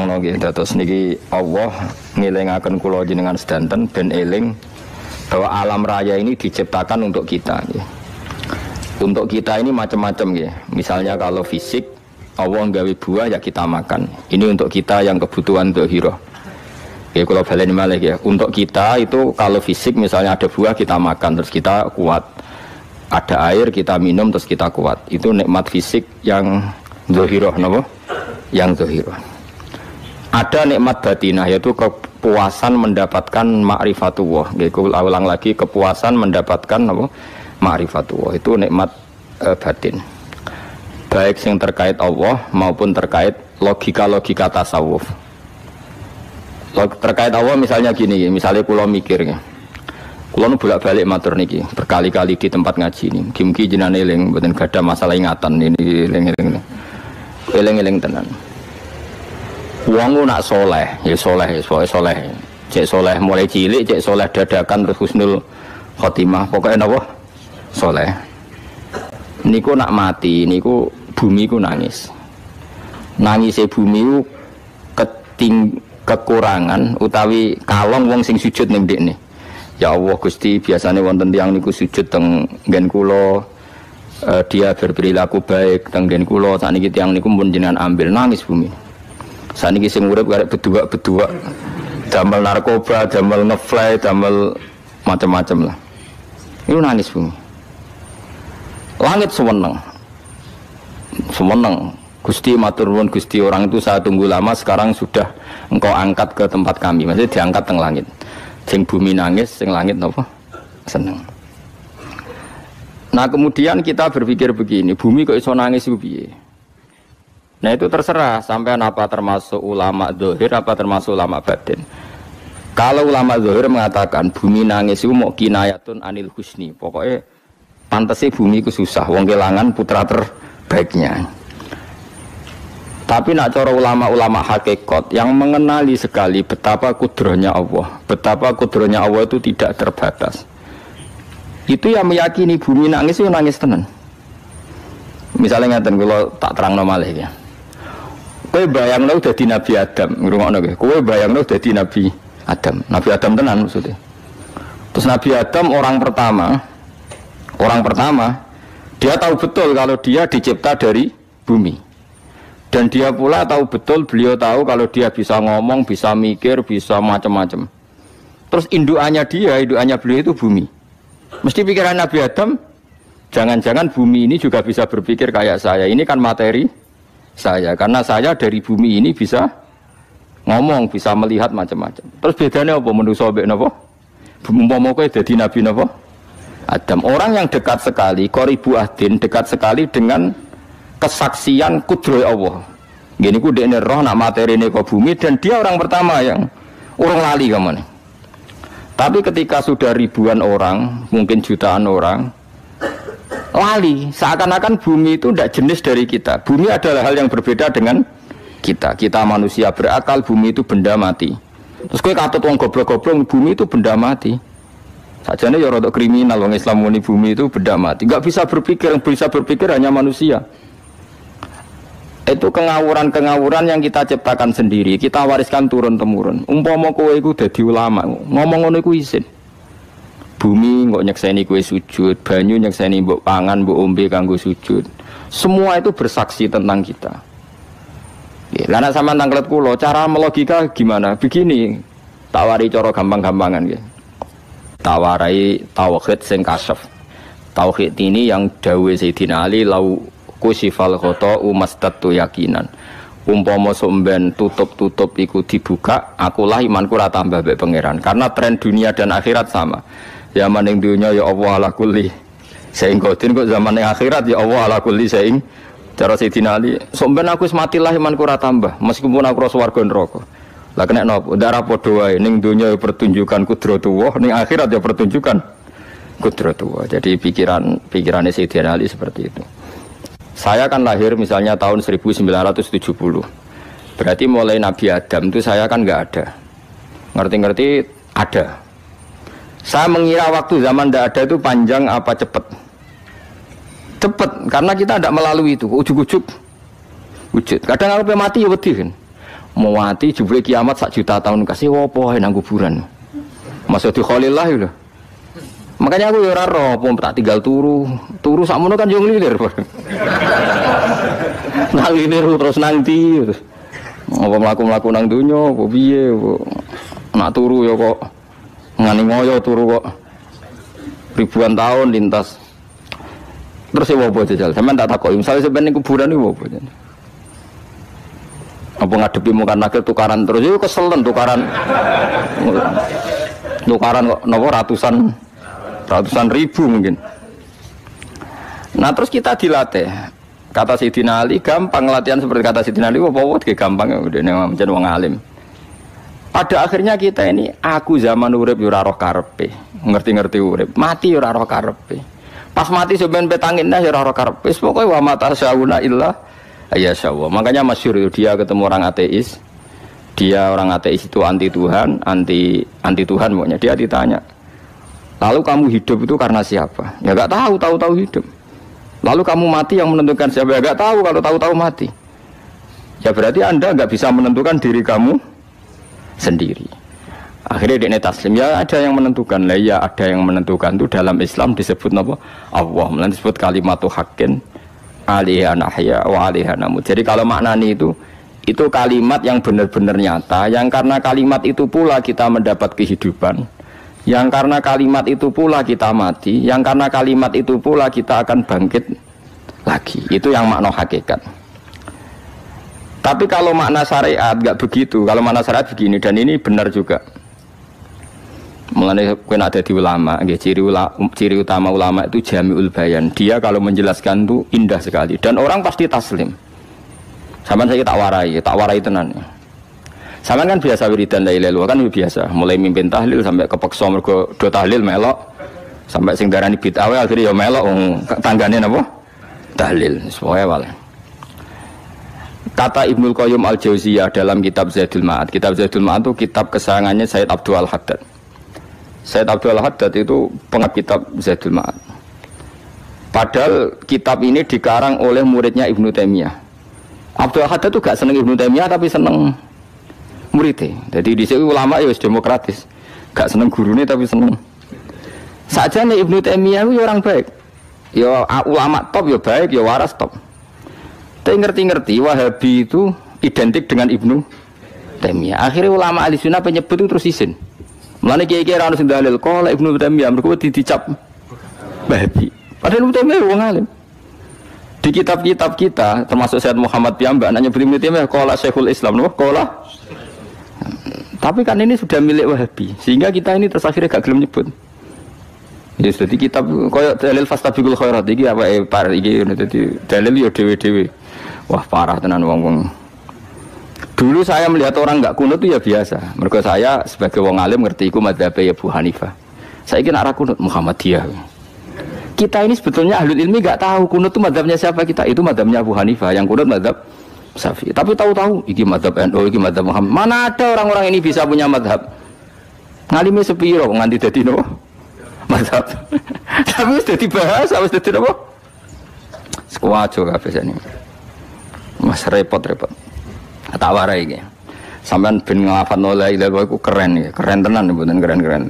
nerangno nggih dados niki Allah ngelingaken kula jenengan sedanten ben eling bahwa alam raya ini diciptakan untuk kita nggih. Untuk kita ini macam-macam nggih. Misalnya kalau fisik Allah nggawe buah ya kita makan. Ini untuk kita yang kebutuhan dzahirah. Nggih kula baleni malih ya. Untuk kita itu kalau fisik misalnya ada buah kita makan terus kita kuat. Ada air kita minum terus kita kuat. Itu nikmat fisik yang dzahirah napa? Yang dzahirah. Ada nikmat batinah yaitu kepuasan mendapatkan ma'rifatullah. Nggih kula ulang lagi kepuasan mendapatkan napa? Ma'rifatullah. Itu nikmat batin. Baik yang terkait Allah maupun terkait logika-logika tasawuf. Terkait Allah misalnya gini, misalnya kula mikir ya. Kula nu bolak-balik matur niki, berkali-kali di tempat ngaji ini. Mugi-mugi jenengan eling mboten gadah masalah ingatan ini eling-eling. Eling-eling tenan. Wong nak soleh, ya soleh, soleh. Cek soleh mulai cilik, cek soleh dadakan terus husnul khotimah. Pokoknya napa? Soleh. Niku nak mati, niku bumi ku nangis. Nangise bumi ku kekurangan utawi kalong wong sing sujud ning ndekne. Ya Allah Gusti, biasanya wonten tiyang niku sujud teng nggen kula, dia berperilaku baik teng nggen kula, sakniki tiyang niku pun jenengan ambil nangis bumi. Sakniki sing urip karek bedua-bedua, damel narkoba, damel ngefly, damel macam-macam lah. Itu nangis bumi. Langit seweneng. Seweneng. Gusti matur nuwun Gusti, orang itu saya tunggu lama, sekarang sudah engkau angkat ke tempat kami. Maksudnya diangkat teng langit. Sing bumi nangis, sing langit napa? Seneng. Nah, kemudian kita berpikir begini, bumi kok iso nangis ku piye? Nah, itu terserah sampean apa termasuk ulama zahir apa termasuk ulama batin. Kalau ulama zahir mengatakan bumi nangis itu mau kinayatun anil husni. Pokoknya pantese bumi ku susah, wong kelangan putra terbaiknya. Tapi nak cara ulama-ulama hakikat yang mengenali sekali betapa kudrahnya Allah, betapa kudrahnya Allah itu tidak terbatas. Itu yang meyakini bumi nangis itu nangis tenan. Misalnya ngaten kula tak terangno malih ya. Kowe bayangno dadi Nabi Adam, ngrungokno kowe. Kowe bayangno dadi Nabi Adam. Nabi Adam tenan maksudnya. Terus Nabi Adam orang pertama dia tahu betul kalau dia dicipta dari bumi. Dan dia pula tahu betul, beliau tahu kalau dia bisa ngomong, bisa mikir, bisa macam-macam. Terus indukannya beliau itu bumi. Mesti pikiran Nabi Adam, jangan-jangan bumi ini juga bisa berpikir kayak saya. Ini kan materi saya, karena saya dari bumi ini bisa ngomong, bisa melihat macam-macam. Terus bedanya apa? Manusia mbek napa? Umpama kowe dadi Nabi napa? Adam. Orang yang dekat sekali, qoribu ahdin, dekat sekali dengan kesaksian kudroh Allah. Gini ku dekne roh nak materi ini ke bumi dan dia orang pertama yang orang lali kamane. Tapi ketika sudah ribuan orang, mungkin jutaan orang lali, seakan-akan bumi itu tidak jenis dari kita. Bumi adalah hal yang berbeda dengan kita. Kita manusia berakal, bumi itu benda mati. Terus kowe katut wong goblok-goblok, bumi itu benda mati. Sajane ya rada kriminal wong Islam muni bumi itu benda mati. Enggak bisa berpikir, yang bisa berpikir hanya manusia. Itu kengawuran-kengawuran yang kita ciptakan sendiri, kita wariskan turun-temurun. Umpama kowe iku dadi ulama, ngomong ngono iku isin. Bumi kok nyekseni kowe sujud, banyu nyekseni mbok pangan, mbok ombe kanggo sujud. Semua itu bersaksi tentang kita. Nggih, lan nek sampean tanglet kula, cara melogika gimana? Begini, tak wari cara gampang-gampangan nggih. Tak warai tauhid sing kasyaf. Tauhid ini yang dawuh Sayyidina Ali lau kusifal khoto umastatu yakinan. Umpama somben tutup-tutup iku dibuka, akulah imanku ora tambah mbek pangeran. Karena tren dunia dan akhirat sama. Zaman ning dunia ya Allah ala kulli saing qadir, kok zaman ning akhirat ya Allah ala kulli saing. Cara Sayyidina Ali, somben aku wis matilah imanku ora tambah, meskipun aku ora swarga neraka. Lah kena napa? Darah padha wae ning dunia ya pertunjukan kudratullah, ning akhirat ya pertunjukan kudratullah. Jadi pikirannya Sayyidina Ali seperti itu. Saya kan lahir misalnya tahun 1970. Berarti mulai Nabi Adam itu saya kan nggak ada. Ngerti-ngerti ada. Saya mengira waktu zaman tidak ada itu panjang apa cepat? Cepat, karena kita tidak melalui itu. Ujuk-ujuk wujud. Kadang aku mati ya wedi kan. mau mati jebule kiamat 1 juta tahun kasih apa nang kuburan. Maksud di Khalillah lho. Makanya aku ya ora roh, tak tinggal turu sakmono kan yo nglilir. Nang nglilir terus nang ndi terus. Apa mlaku-mlaku nang donya apa piye nak turu ya kok ngani ngoyo turu kok ribuan tahun lintas. Terus ya apa jajal? Sampeyan tak takoki, misale sampeyan ning kuburan iku apa? Apa ngadepi mukan nakil tukaran terus itu keselen tukaran kok nopo ratusan ribu mungkin. Nah terus kita dilatih kata Sayyidina Ali gampang latihan seperti kata Sayyidina Ali apa gampang udah menjadi wong alim. Pada akhirnya kita ini aku zaman urip yo ora roh karepe ngerti-ngerti urip mati yo ora roh karepe pas mati sampean petangin dah yo ora roh karepe pokoke wa mata sauna illa ya syawah. Makanya masyhur itu dia ketemu orang ateis. Dia orang ateis itu anti Tuhan, anti Tuhan pokoknya. Dia ditanya, lalu kamu hidup itu karena siapa? Ya enggak tahu hidup. Lalu kamu mati yang menentukan siapa? Ya enggak tahu kalau tahu mati. Ya berarti Anda enggak bisa menentukan diri kamu sendiri. Akhirnya dia taslim, ya ada yang menentukan. Lah ya ada yang menentukan itu dalam Islam disebut apa? Allah, disebut kalimatu haqqin alaiha nahya wa alaiha namut. Jadi kalau maknanya itu kalimat yang benar-benar nyata, yang karena kalimat itu pula kita mendapat kehidupan, yang karena kalimat itu pula kita mati, yang karena kalimat itu pula kita akan bangkit lagi. Itu yang makna hakikat. Tapi kalau makna syariat enggak begitu. Kalau makna syariat begini, dan ini benar juga. Mulane kowe nek dadi ulama, nggih ciri utama ulama itu jami'ul bayan. Dia kalau menjelaskan itu indah sekali dan orang pasti taslim. Sampeyan saya tak warai tenan. Sampeyan kan biasa wiridan la ilaha illallah kan biasa, mulai mimpin tahlil sampai kepeksa mergo do tahlil melok sampai sing darani bid'ah akhire ya melok tanggane napa? Tahlil. Semoga wae. Kata Ibnul Qayyim Al-Jauziyah dalam kitab Zadul Ma'ad. Kitab Zadul Ma'ad itu kitab kesayangannya Sayyid Abdul Al-Haddad. Sayyid Abdul Haddad itu pengarang kitab Zadul Ma'ad. Padahal kitab ini dikarang oleh muridnya Ibnu Taimiyah. Abdul Haddad itu gak seneng Ibnu Taimiyah tapi seneng muridnya. Jadi di sini ulama ya demokratis. Gak seneng gurunya tapi seneng. Saja nih Ibnu Taimiyah itu orang baik. Ya ulama top ya baik, ya waras top. Tapi ngerti-ngerti Wahabi itu identik dengan Ibnu Taimiyah. Akhirnya ulama ahli sunnah penyebut itu terus izin. Mulane kiai-kiai ra ono sing dalil kok Ibnu Taimiyah mergo dicap Wahabi. Padahal Ibnu Taimiyah wong alim. Di kitab-kitab kita termasuk Syekh Muhammad piyambak nanya Ibnu Taimiyah qala Syekhul Islam lho qala. Tapi kan ini sudah milik Wahabi sehingga kita ini terus akhirnya gak gelem nyebut. Ya jadi kitab koyo dalil fastabiqul khairat iki apa par iki dadi dalil yo dhewe-dhewe. Wah parah tenan wong-wong. Dulu saya melihat orang enggak kunut itu ya biasa. Mergo saya sebagai wong alim ngerti iku madzhab Abu Hanifah. Saiki nek ra kunut Muhammadiyah. Kita ini sebetulnya ahlul ilmi enggak tahu kunut itu madzhabnya siapa kita. Itu madzhabnya Abu Hanifah, yang kunut madzhab Syafi'i. Tapi tahu-tahu iki madzhab NU, iki madzhab Muhammad. Mana ada orang-orang ini bisa punya madzhab? Ngalime sepiro nganti dadi no madzhab. Tapi wis dadi bahasa, wis dadi apa? Sekuajo kabeh sene. Mas repot-repot. Tak warai iki. Sampeyan ben nglafadzno la ilaha illallah iku keren ya, keren tenan mboten keren-keren.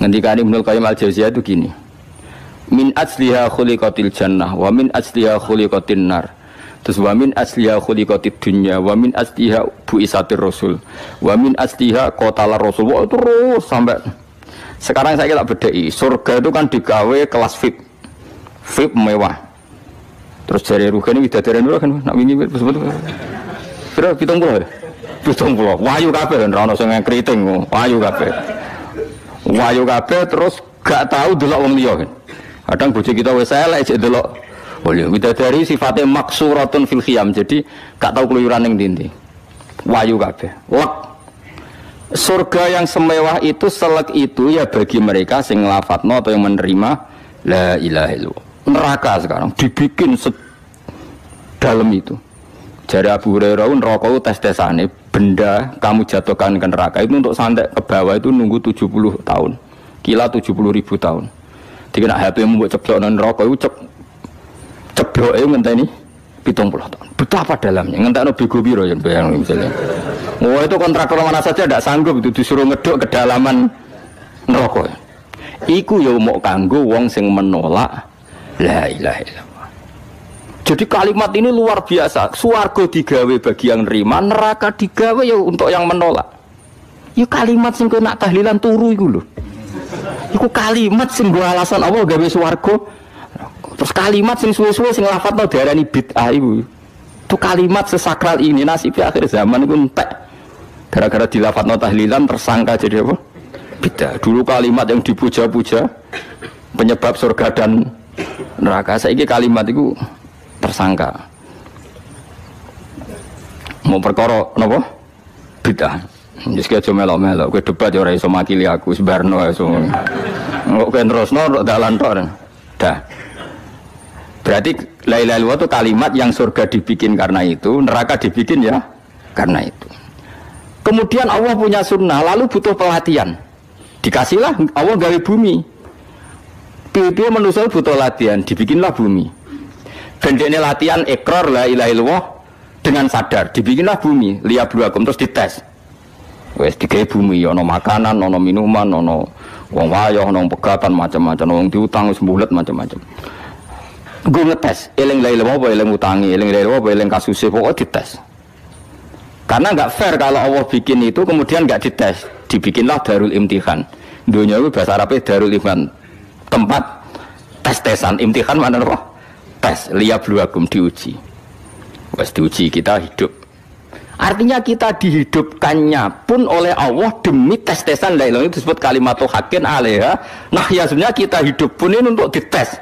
Ngendikane Ibnu Qayyim Al-Jauziyah itu gini. Min asliha khuliqatil jannah wa min asliha khuliqatin nar. Terus wa min asliha khuliqatid dunya wa min asliha buisatir rasul wa min asliha qatalar rasul. Wah, terus sampai sekarang saya tak bedai. Surga itu kan digawe kelas VIP. VIP mewah. Terus jari rugen widadari dulu kan nak wingi sebut. Kira 70. 70. Wahyu kabeh ora ono sing ngkriting, wahyu kabeh. Wahyu kabeh terus gak tahu delok wong liya kan. Kadang bojo kita wis elek jek delok. Boleh widadari sifatnya maksuratun fil khiyam. Jadi gak tahu keluyuran ning ndi. Wahyu kabeh. Lek surga yang semewah itu selek itu ya bagi mereka sing nglafatno atau yang menerima la ilaha illallah. Neraka sekarang dibikin dalam itu. Jari Abu Hurairah neraka itu tes-tesane benda kamu jatuhkan ke neraka itu untuk sampai ke bawah itu nunggu 70 tahun. Kila 70.000 tahun. Jadi nak HP membuat ceblok neraka itu cebloke ngenteni 70 tahun. Betapa dalamnya. Ngentakno bego piro ya bayang misalnya. Oh itu kontraktor mana saja tidak sanggup itu disuruh ngeduk kedalaman neraka. Iku ya mau kanggo wong sing menolak la ilaha illallah. Jadi kalimat ini luar biasa. Swarga digawe bagi yang nerima, neraka digawe ya untuk yang menolak. Ya kalimat sing kowe nak tahlilan turu iku lho. Iku kalimat sing nggo alasan Allah gawe swarga. Terus kalimat sing suwe-suwe sing lafadzno diarani bid'ah iku. Itu kalimat sesakral ini nasibnya akhir zaman iku entek. Gara-gara dilafadzno tahlilan tersangka jadi apa? Bid'ah. Dulu kalimat yang dipuja-puja penyebab surga dan neraka. Saiki kalimat itu tersangka. Mau perkara napa? Bid'ah. Wis ki aja melok-melok, kowe debat ya ora iso makili aku, sebarno iso. Kok kowe terusno dalan tok. Dah. Berarti la ilaha illallah itu kalimat yang surga dibikin karena itu, neraka dibikin ya karena itu. Kemudian Allah punya sunnah, lalu butuh pelatihan. Dikasihlah Allah gawe bumi. Piye-piye manusia butuh latihan, dibikinlah bumi. Dan ini latihan ikrar la ilaha illallah dengan sadar, dibikinlah bumi, liyabluwakum terus dites. Wes digawe bumi, ono makanan, ono minuman, ono wong wayah, ono pegatan macam-macam, wong diutang wis mbulet macam-macam. Gue ngetes, eling la ilaha apa eling utangi, eling la ilaha apa eling kasuse, pokoknya dites. Karena nggak fair kalau Allah bikin itu kemudian nggak dites, dibikinlah darul imtihan. Dunia itu bahasa Arabnya darul imtihan, tempat tes-tesan. Imtihan mana apa? Tes, liyabluwakum, diuji. Wes diuji kita hidup. Artinya kita dihidupkannya pun oleh Allah demi tes-tesan la ilaha, itu disebut kalimatu haqqin 'alaiha. Nah ya sebenarnya kita hidup pun ini untuk dites.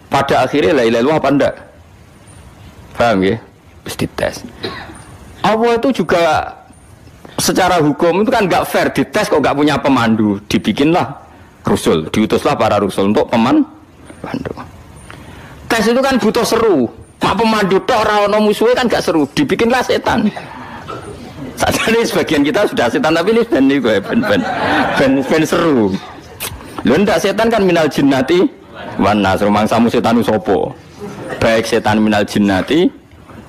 Pada akhirnya la ilaha illallah apa enggak? Paham ya? Terus dites. Allah itu juga secara hukum itu kan enggak fair, dites kok enggak punya pemandu, dibikinlah rasul, diutuslah para rasul untuk pemandu. Tes itu kan butuh seru. Mak pemandu tok ora ono musuhe kan enggak seru, dibikinlah setan. Sajane sebagian kita sudah setan tapi ini ben seru. Lho ndak setan kan minal jinnati wan nas, rumangsamu setan sapa? Baik setan minal jinnati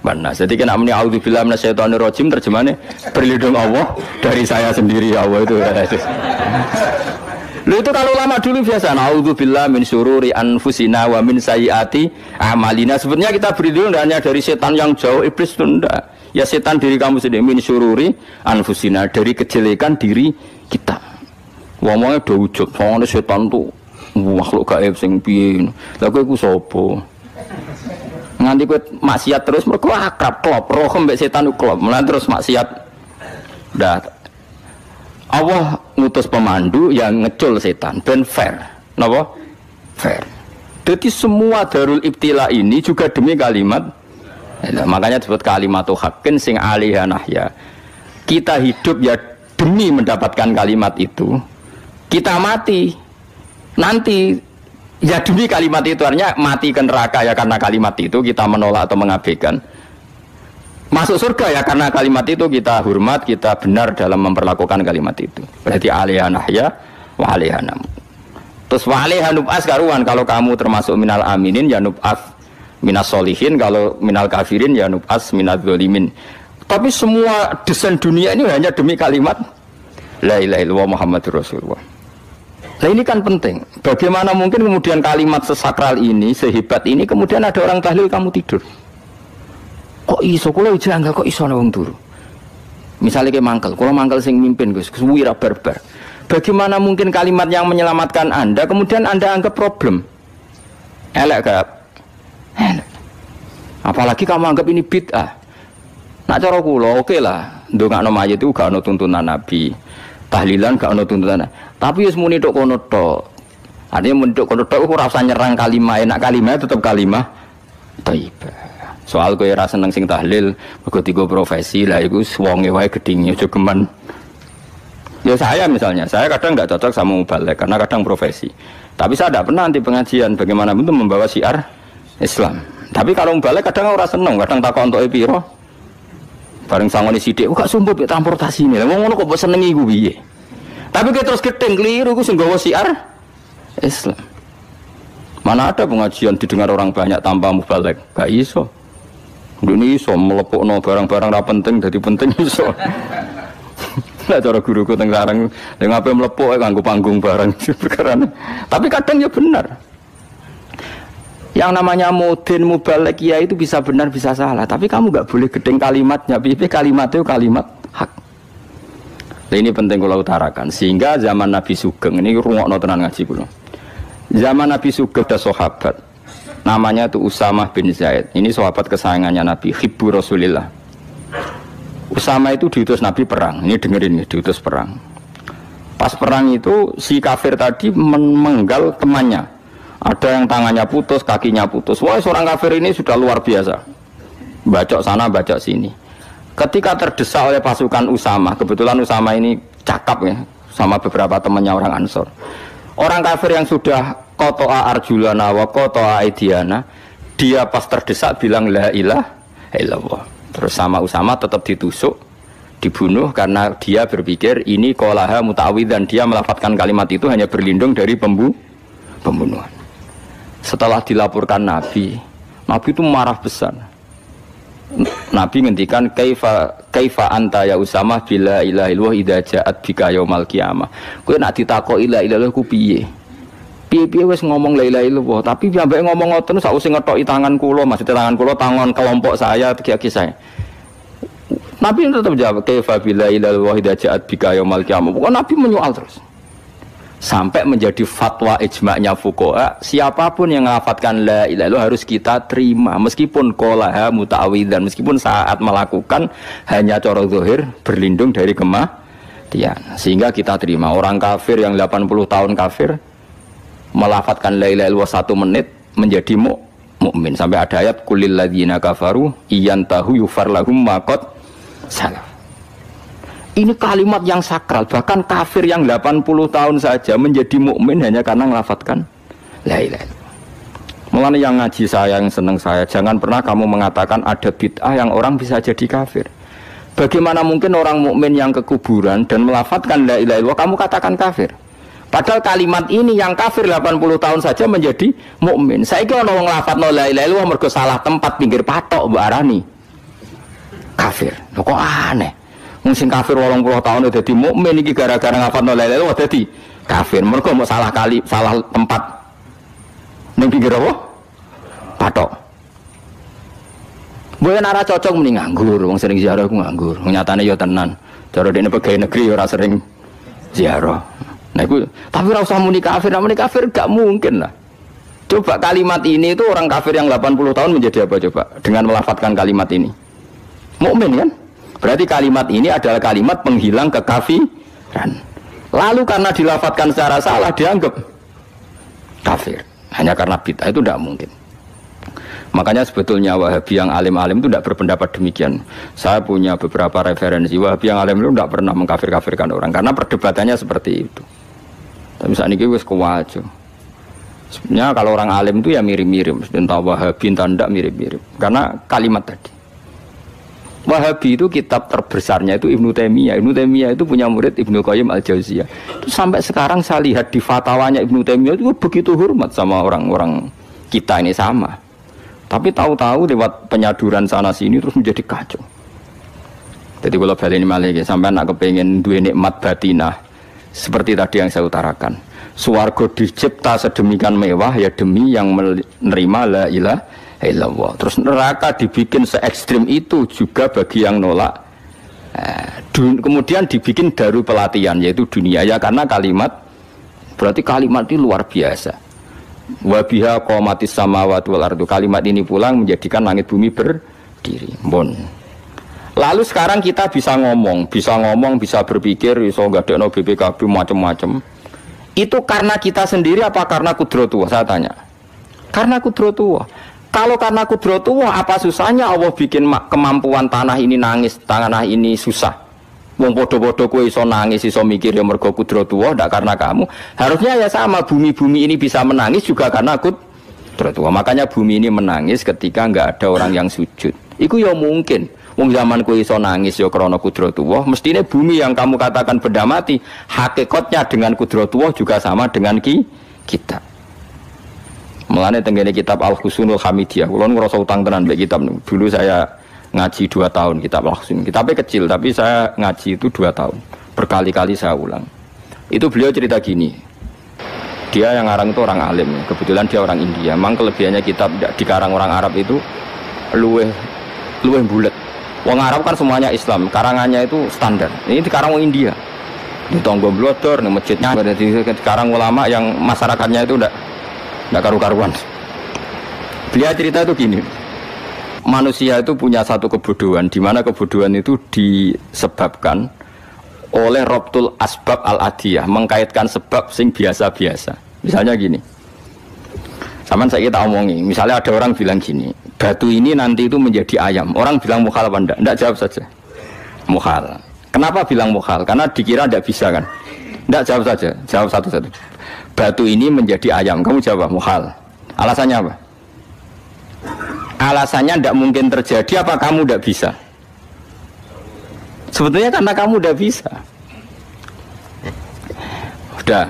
wan nas. Jadi kena muni auzubillahi minasyaitonir rajim terjemahane berlindung Allah dari saya sendiri ya Allah itu. Lho itu kalau lama dulu biasa auzubillahi min syururi anfusina wa min sayyiati a'malina. Sebenarnya kita berlindung hanya dari setan yang jauh, iblis itu enggak. Ya setan diri kamu sendiri, min syururi anfusina, dari kejelekan diri kita. Wong-wonge do ujug, soalnya setan tuh makhluk gaib sing piye. Lah kowe iku sapa? Nganti kowe maksiat terus mergo akrab klop, roh mbek setan klop. Mulane terus maksiat. Dah Allah ngutus pemandu yang ngecul setan ben fair. Napa? Fair. Jadi semua darul ibtila ini juga demi kalimat. Nah, makanya disebut kalimatu haqqin sing 'alaiha nahya. Kita hidup ya demi mendapatkan kalimat itu. Kita mati nanti ya demi kalimat itu, artinya mati ke neraka ya karena kalimat itu kita menolak atau mengabaikan. Masuk surga ya karena kalimat itu kita hormat, kita benar dalam memperlakukan kalimat itu. Berarti 'alaiha nahya wa 'alaiha nam. Terus wa 'alaiha nub'as karuan, kalau kamu termasuk minal aminin ya nub'as minas solihin, kalau minal kafirin ya nub'as minaz zalimin. Tapi semua desain dunia ini hanya demi kalimat la ilaha illallah Muhammadur Rasulullah. Nah ini kan penting. Bagaimana mungkin kemudian kalimat sesakral ini, sehebat ini, kemudian ada orang tahlil kamu tidur. Kok iso kula janggal kok iso wong turu. Misalnya kayak mangkel, kalau mangkel sing mimpin Gus, wira barbar. Bagaimana mungkin kalimat yang menyelamatkan Anda kemudian Anda anggap problem? Elek gak? Apalagi kamu anggap ini bid'ah. Nak cara kula oke lah, ndongakno mayit itu gak ono tuntunan Nabi. Tahlilan gak ono tuntunan. Tapi wis muni tok kono tok. Artinya muni tok kono tok ora usah nyerang kalimah, enak kalimah tetap kalimah thayyibah. Soal kowe ora seneng sing tahlil, mergo tiga profesi lah iku wonge wae gedhinge aja geman. Ya saya misalnya, saya kadang enggak cocok sama mubalek karena kadang profesi. Tapi saya tidak pernah anti pengajian bagaimana itu membawa syiar Islam. Tapi kalau mubalek kadang ora seneng, kadang takok entuk piro. Bareng sangone sithik, kok sumput mek transportasi ini. Lah ngono kok mbok senengi iku piye? Tapi kita terus gedeng keliru iku sing nggawa syiar Islam. Mana ada pengajian didengar orang banyak tanpa mubalek? Gak iso. Dunia iso melepokno barang-barang ra penting dadi penting iso. Lah cara guruku teng sareng ning ape mlepok kanggo panggung barang perkara. Tapi kadang ya benar. Yang namanya mudin mubalek ya itu bisa benar bisa salah, tapi kamu enggak boleh gedeng kalimatnya. Piye kalimat itu kalimat hak. Nah, ini penting kula utarakan sehingga zaman Nabi Sugeng ini rungokno tenan ngaji kula. Zaman Nabi Sugeng ada sahabat namanya itu Usamah bin Zaid. Ini sahabat kesayangannya Nabi, hibbu Rasulillah. Usama itu diutus Nabi perang. Ini dengerin nih, diutus perang. Pas perang itu si kafir tadi menggal temannya. Ada yang tangannya putus, kakinya putus. Wah, seorang kafir ini sudah luar biasa. Bacok sana, bacok sini. Ketika terdesak oleh pasukan Usama, kebetulan Usama ini cakap ya, sama beberapa temannya orang Ansor. Orang kafir yang sudah kotoa arjulana wa kotoa aidiana, dia pas terdesak bilang la ilaha illallah. Terus sama Usama tetap ditusuk, dibunuh karena dia berpikir ini qolaha muta'awid dan dia melafadzkan kalimat itu hanya berlindung dari pembunuhan. Setelah dilaporkan Nabi itu marah besar. Nabi ngendikan kaifa anta ya Usama bila ilaha illallah idza ja'at bika yaumil qiyamah. Kowe nek ditakoki la ilaha illallah ku piye? Piye-piye wis ngomong la ilaha illallah, tapi sampai ngomong ngoten sakwise ngetoki tangan kula, maksudnya tangan kula tangan kelompok saya, kaki saya. Nabi tetap jawab kaifa bila ilaha illallah idza ja'at bika yaumil qiyamah. Pokoknya Nabi menyoal terus. Sampai menjadi fatwa ijma'nya fuqaha, siapapun yang melafadzkan la ilaha illallah harus kita terima meskipun qolaha muta'awidzan, meskipun saat melakukan hanya cara zahir berlindung dari kematian. Sehingga kita terima. Orang kafir yang 80 tahun kafir melafadzkan la ilaha illallah 1 menit menjadi mukmin. Sampai ada ayat kulil ladzina kafaru iyantahu yufar lahum ma qad salaf. Ini kalimat yang sakral, bahkan kafir yang 80 tahun saja menjadi mukmin hanya karena melafadzkan la ilaha illallah. Mulane yang ngaji saya, yang seneng saya, jangan pernah kamu mengatakan ada bid'ah yang orang bisa jadi kafir. Bagaimana mungkin orang mukmin yang ke kuburan dan melafadzkan la ilaha illallah kamu katakan kafir? Padahal kalimat ini yang kafir 80 tahun saja menjadi mukmin. Saiki ana wong lafadzno la ilaha illallah mergo salah tempat pinggir patok mbok arani kafir. Lho kok aneh. Wong sing kafir 80 tahun dadi mukmin iki gara-gara ngafadzno la ilaha illallah dadi kafir. Mergo mau salah tempat ning pinggir apa? Patok. Mbok yen ora cocok mending nganggur, wong sering ziarah ku nganggur. Nyatane ya tenan. Cara dene pegawai negeri ora sering ziarah. Nah, tapi ora usah muni kafir gak mungkin lah. Coba kalimat ini itu orang kafir yang 80 tahun menjadi apa coba dengan melafadzkan kalimat ini? Mukmin kan? Berarti kalimat ini adalah kalimat penghilang kekafiran. Lalu karena dilafadzkan secara salah dianggap kafir. Hanya karena bid'ah itu tidak mungkin. Makanya sebetulnya Wahabi yang alim-alim itu tidak berpendapat demikian. Saya punya beberapa referensi Wahabi yang alim itu tidak pernah mengkafir-kafirkan orang karena perdebatannya seperti itu. Tapi saat ini wis kuwajo. Sebenarnya kalau orang alim itu ya mirip-mirip, entah Wahabi entah tidak mirip-mirip. Karena kalimat tadi. Wahabi itu kitab terbesarnya itu Ibnu Taimiyah. Ibnu Taimiyah itu punya murid Ibnu Qayyim Al-Jauziyah. Itu sampai sekarang saya lihat di fatwanya Ibnu Taimiyah itu begitu hormat sama orang-orang kita ini sama. Tapi tahu-tahu lewat penyaduran sana sini terus menjadi kacau. Jadi kalau balik ini malah sampai nak kepengen dua nikmat batinah. Seperti tadi yang saya utarakan, swarga dicipta sedemikian mewah ya demi yang menerima la ilaha illallah. Terus neraka dibikin se ekstrim itu juga bagi yang nolak. Kemudian dibikin daru pelatihan yaitu dunia ya karena kalimat berarti kalimat itu luar biasa. Wa biha qamatis samawati wal ardu. Kalimat ini pulang menjadikan langit bumi berdiri. Bon. Lalu sekarang kita bisa ngomong, bisa berpikir, bisa ngadekno BPKB macam-macam. Itu karena kita sendiri apa karena kudratullah? Saya tanya. Karena kudratullah. Kalau karena kudratullah, apa susahnya Allah bikin kemampuan tanah ini nangis, tanah ini susah. Wong podo-podo kowe iso nangis, iso mikir ya mergo kudratullah, ndak karena kamu. Harusnya ya sama, bumi-bumi ini bisa menangis juga karena kudratullah. Makanya bumi ini menangis ketika enggak ada orang yang sujud. Iku ya mungkin. Wong zaman kowe iso nangis ya krana kudratullah, mestine bumi yang kamu katakan benda mati, hakikatnya dengan kudratullah juga sama dengan kita. Mulane tenggene kitab Al-Husunul Hamidiyah. Kula ngrasa utang tenan mbek kitab niku. Dulu saya ngaji 2 tahun kitab Al-Husun. Kitabnya kecil tapi saya ngaji itu 2 tahun. Berkali-kali saya ulang. Itu beliau cerita gini. Dia yang ngarang itu orang alim. Kebetulan dia orang India. Memang kelebihannya kitab dikarang orang Arab itu luweh bulet. Wong Arab kan semuanya Islam. Karangannya itu standar. Ini dikarang orang India. Di Tonggo Blodor, di masjidnya ada dikarang ulama yang masyarakatnya itu enggak karu-karuan. Beliau cerita itu gini. Manusia itu punya satu kebodohan, di mana kebodohan itu disebabkan oleh robtul asbab al-adiyah, mengkaitkan sebab sing biasa-biasa. Misalnya gini. Sama saya kita omongi, misalnya ada orang bilang gini, batu ini nanti itu menjadi ayam. Orang bilang mukhal apa enggak? Enggak, jawab saja. Mukhal. Kenapa bilang mukhal? Karena dikira enggak bisa kan? Enggak, jawab saja. Jawab satu-satu. Batu ini menjadi ayam. Kamu jawab mukhal. Alasannya apa? Alasannya tidak mungkin terjadi. Apa kamu tidak bisa? Sebetulnya karena kamu tidak bisa. Udah.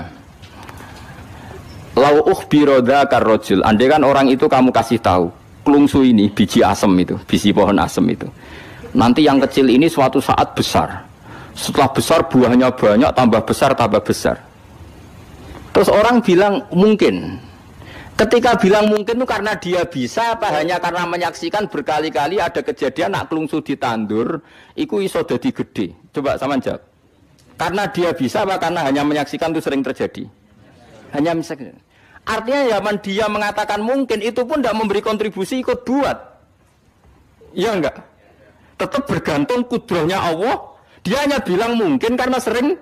Lau ukhbiro dzakar rajul. Andai kan orang itu kamu kasih tahu, klungsu ini biji asem itu, biji pohon asem itu. Nanti yang kecil ini suatu saat besar. Setelah besar buahnya banyak, tambah besar, tambah besar. Terus orang bilang mungkin. Ketika bilang mungkin itu karena dia bisa apa hanya karena menyaksikan berkali-kali ada kejadian nak klungsu ditandur, iku iso dadi gede. Coba sama jawab. Karena dia bisa apa karena hanya menyaksikan itu sering terjadi? Hanya menyaksikan. Artinya zaman dia mengatakan mungkin itu pun tidak memberi kontribusi ikut buat. Iya enggak? Tetap bergantung kudrahnya Allah. Dia hanya bilang mungkin karena sering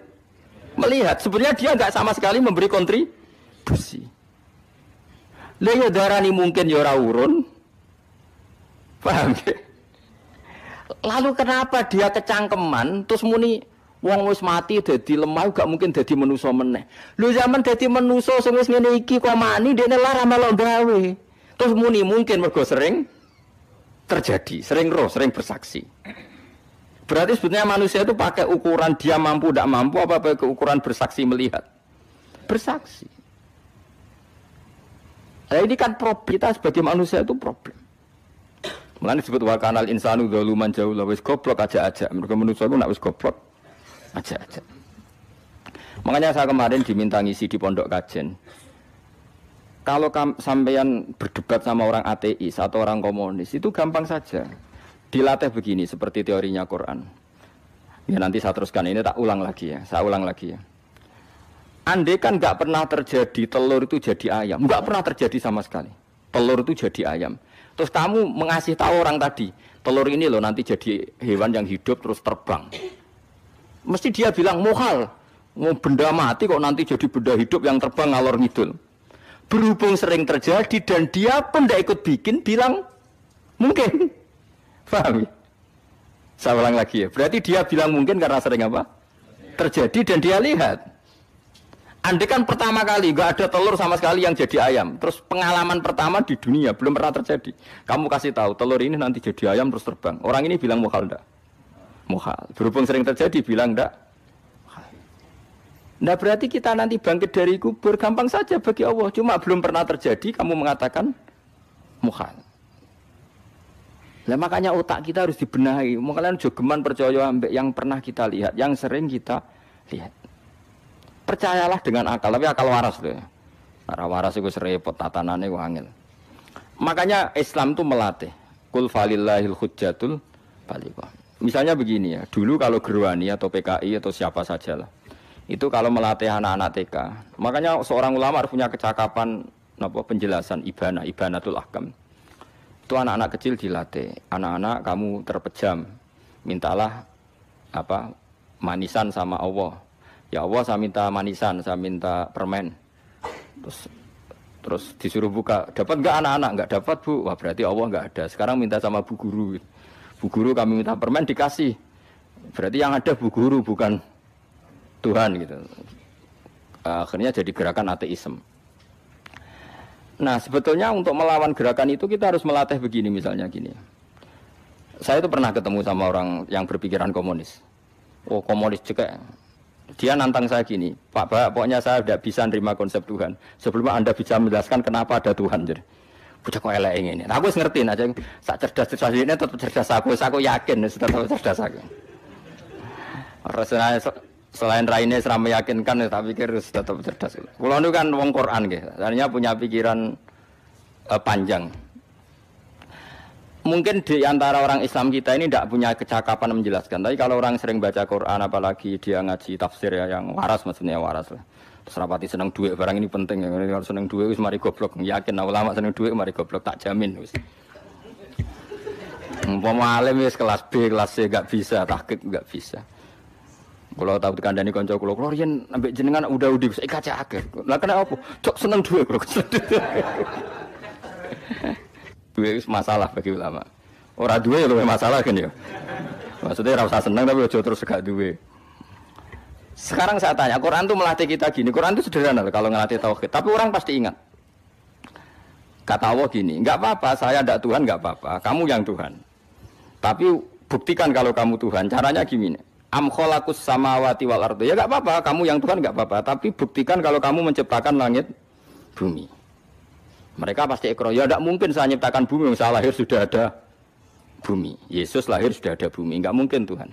melihat. Sebenarnya dia enggak sama sekali memberi kontribusi. Lah ya darani mungkin ya ora urun. Paham ya? Lalu kenapa dia kecangkeman terus muni wong wis mati dadi lemah gak mungkin dadi manusa meneh. Lho zaman dadi manusa sing wis ngene iki kok mani dene lara melok gawe. Terus muni mungkin mergo sering terjadi, sering roh, sering bersaksi. Berarti sebetulnya manusia itu pakai ukuran dia mampu tidak mampu apa pakai ukuran bersaksi melihat. Bersaksi. Nah, ini kan problem kita sebagai manusia itu problem. Mulane disebut wa kanal insanu zaluman jahula wis goblok aja-aja. Mergo manusia itu nak wis goblok aja-aja. Makanya saya kemarin diminta ngisi di pondok kajen. Kalau sampeyan berdebat sama orang ateis atau orang komunis itu gampang saja. Dilatih begini seperti teorinya Quran. Ya nanti saya teruskan ini tak ulang lagi ya. Saya ulang lagi ya. Andai kan nggak pernah terjadi telur itu jadi ayam, nggak pernah terjadi sama sekali. Telur itu jadi ayam. Terus kamu mengasih tahu orang tadi, telur ini loh nanti jadi hewan yang hidup terus terbang. Mesti dia bilang mukhal, mau benda mati kok nanti jadi benda hidup yang terbang ngalor ngidul. Berhubung sering terjadi dan dia pun tidak ikut bikin, bilang mungkin. Paham? Saya ulang lagi ya. Berarti dia bilang mungkin karena sering apa? Terjadi dan dia lihat. Andai kan pertama kali nggak ada telur sama sekali yang jadi ayam, terus pengalaman pertama di dunia belum pernah terjadi. Kamu kasih tahu telur ini nanti jadi ayam terus terbang. Orang ini bilang mukhal enggak? Mukhal. Berhubung sering terjadi bilang enggak? Nah berarti kita nanti bangkit dari kubur gampang saja bagi Allah. Cuma belum pernah terjadi kamu mengatakan mukhal. Nah makanya otak kita harus dibenahi. Makanya jogeman percaya ambek yang pernah kita lihat, yang sering kita lihat. Percayalah dengan akal, tapi akal waras loh. Arah waras itu serempet tatanannya wangil. Makanya Islam itu melatih. Qul falillahil hujjatul balighah. Misalnya begini ya, dulu kalau Gerwani atau PKI atau siapa sajalah, itu kalau melatih anak-anak TK, makanya seorang ulama harus punya kecakapan penjelasan ibanatul ahkam. Itu anak-anak kecil dilatih. Anak-anak kamu terpejam, mintalah manisan sama Allah. Ya Allah saya minta manisan, saya minta permen. Terus disuruh buka, dapat enggak anak-anak? Enggak dapat Bu. Wah berarti Allah enggak ada. Sekarang minta sama Bu Guru. Bu Guru kami minta permen dikasih. Berarti yang ada Bu Guru bukan Tuhan gitu. Akhirnya jadi gerakan ateisme. Nah sebetulnya untuk melawan gerakan itu kita harus melatih begini misalnya gini. Saya itu pernah ketemu sama orang yang berpikiran komunis. Oh komunis cekek. Dia nantang saya gini, Pak, pokoknya saya tidak bisa nerima konsep Tuhan. Sebelum Anda bisa menjelaskan kenapa ada Tuhan. Jadi, bocah kok elek ini. Nah, aku ngerti aja, sak cerdas ini tetap cerdas aku yakin tetap cerdas aku. Rasanya selain raine seram meyakinkan, tapi pikir tetap cerdas. Kulo itu kan wong Quran nggih, artinya punya pikiran panjang. Mungkin di antara orang Islam kita ini tidak punya kecakapan menjelaskan. Tapi kalau orang sering baca Quran, apalagi dia ngaji tafsir ya, yang waras maksudnya waras lah. Terus rapati seneng duit, barang ini penting. Kalau seneng duit, wis mari goblok. Yakin ulama seneng duit, mari goblok, tak jamin. Umpama alim wis kelas B, kelas C gak bisa, tahqiq gak bisa. Kalau tahu dikandani kanca kula riyen ambek jenengan udah-udi saya kaca akhir. Lah kena apa? Cok seneng duit kula. Duit masalah bagi ulama. Ora duwe ya masalah kan ya. Maksudnya ora usah seneng tapi aja terus gak duwe. Sekarang saya tanya, Quran itu melatih kita gini. Quran itu sederhana kalau ngelatih tauhid, tapi orang pasti ingat. Kata Allah gini, enggak apa-apa, saya ndak Tuhan enggak apa-apa, kamu yang Tuhan. Tapi buktikan kalau kamu Tuhan. Caranya gini. Am khalaqus samawati wal ardi. Ya enggak apa-apa, kamu yang Tuhan enggak apa-apa, tapi buktikan kalau kamu menciptakan langit bumi. Mereka pasti ikrar, ya tidak mungkin saya menciptakan bumi, saya lahir sudah ada bumi. Yesus lahir sudah ada bumi, enggak mungkin Tuhan.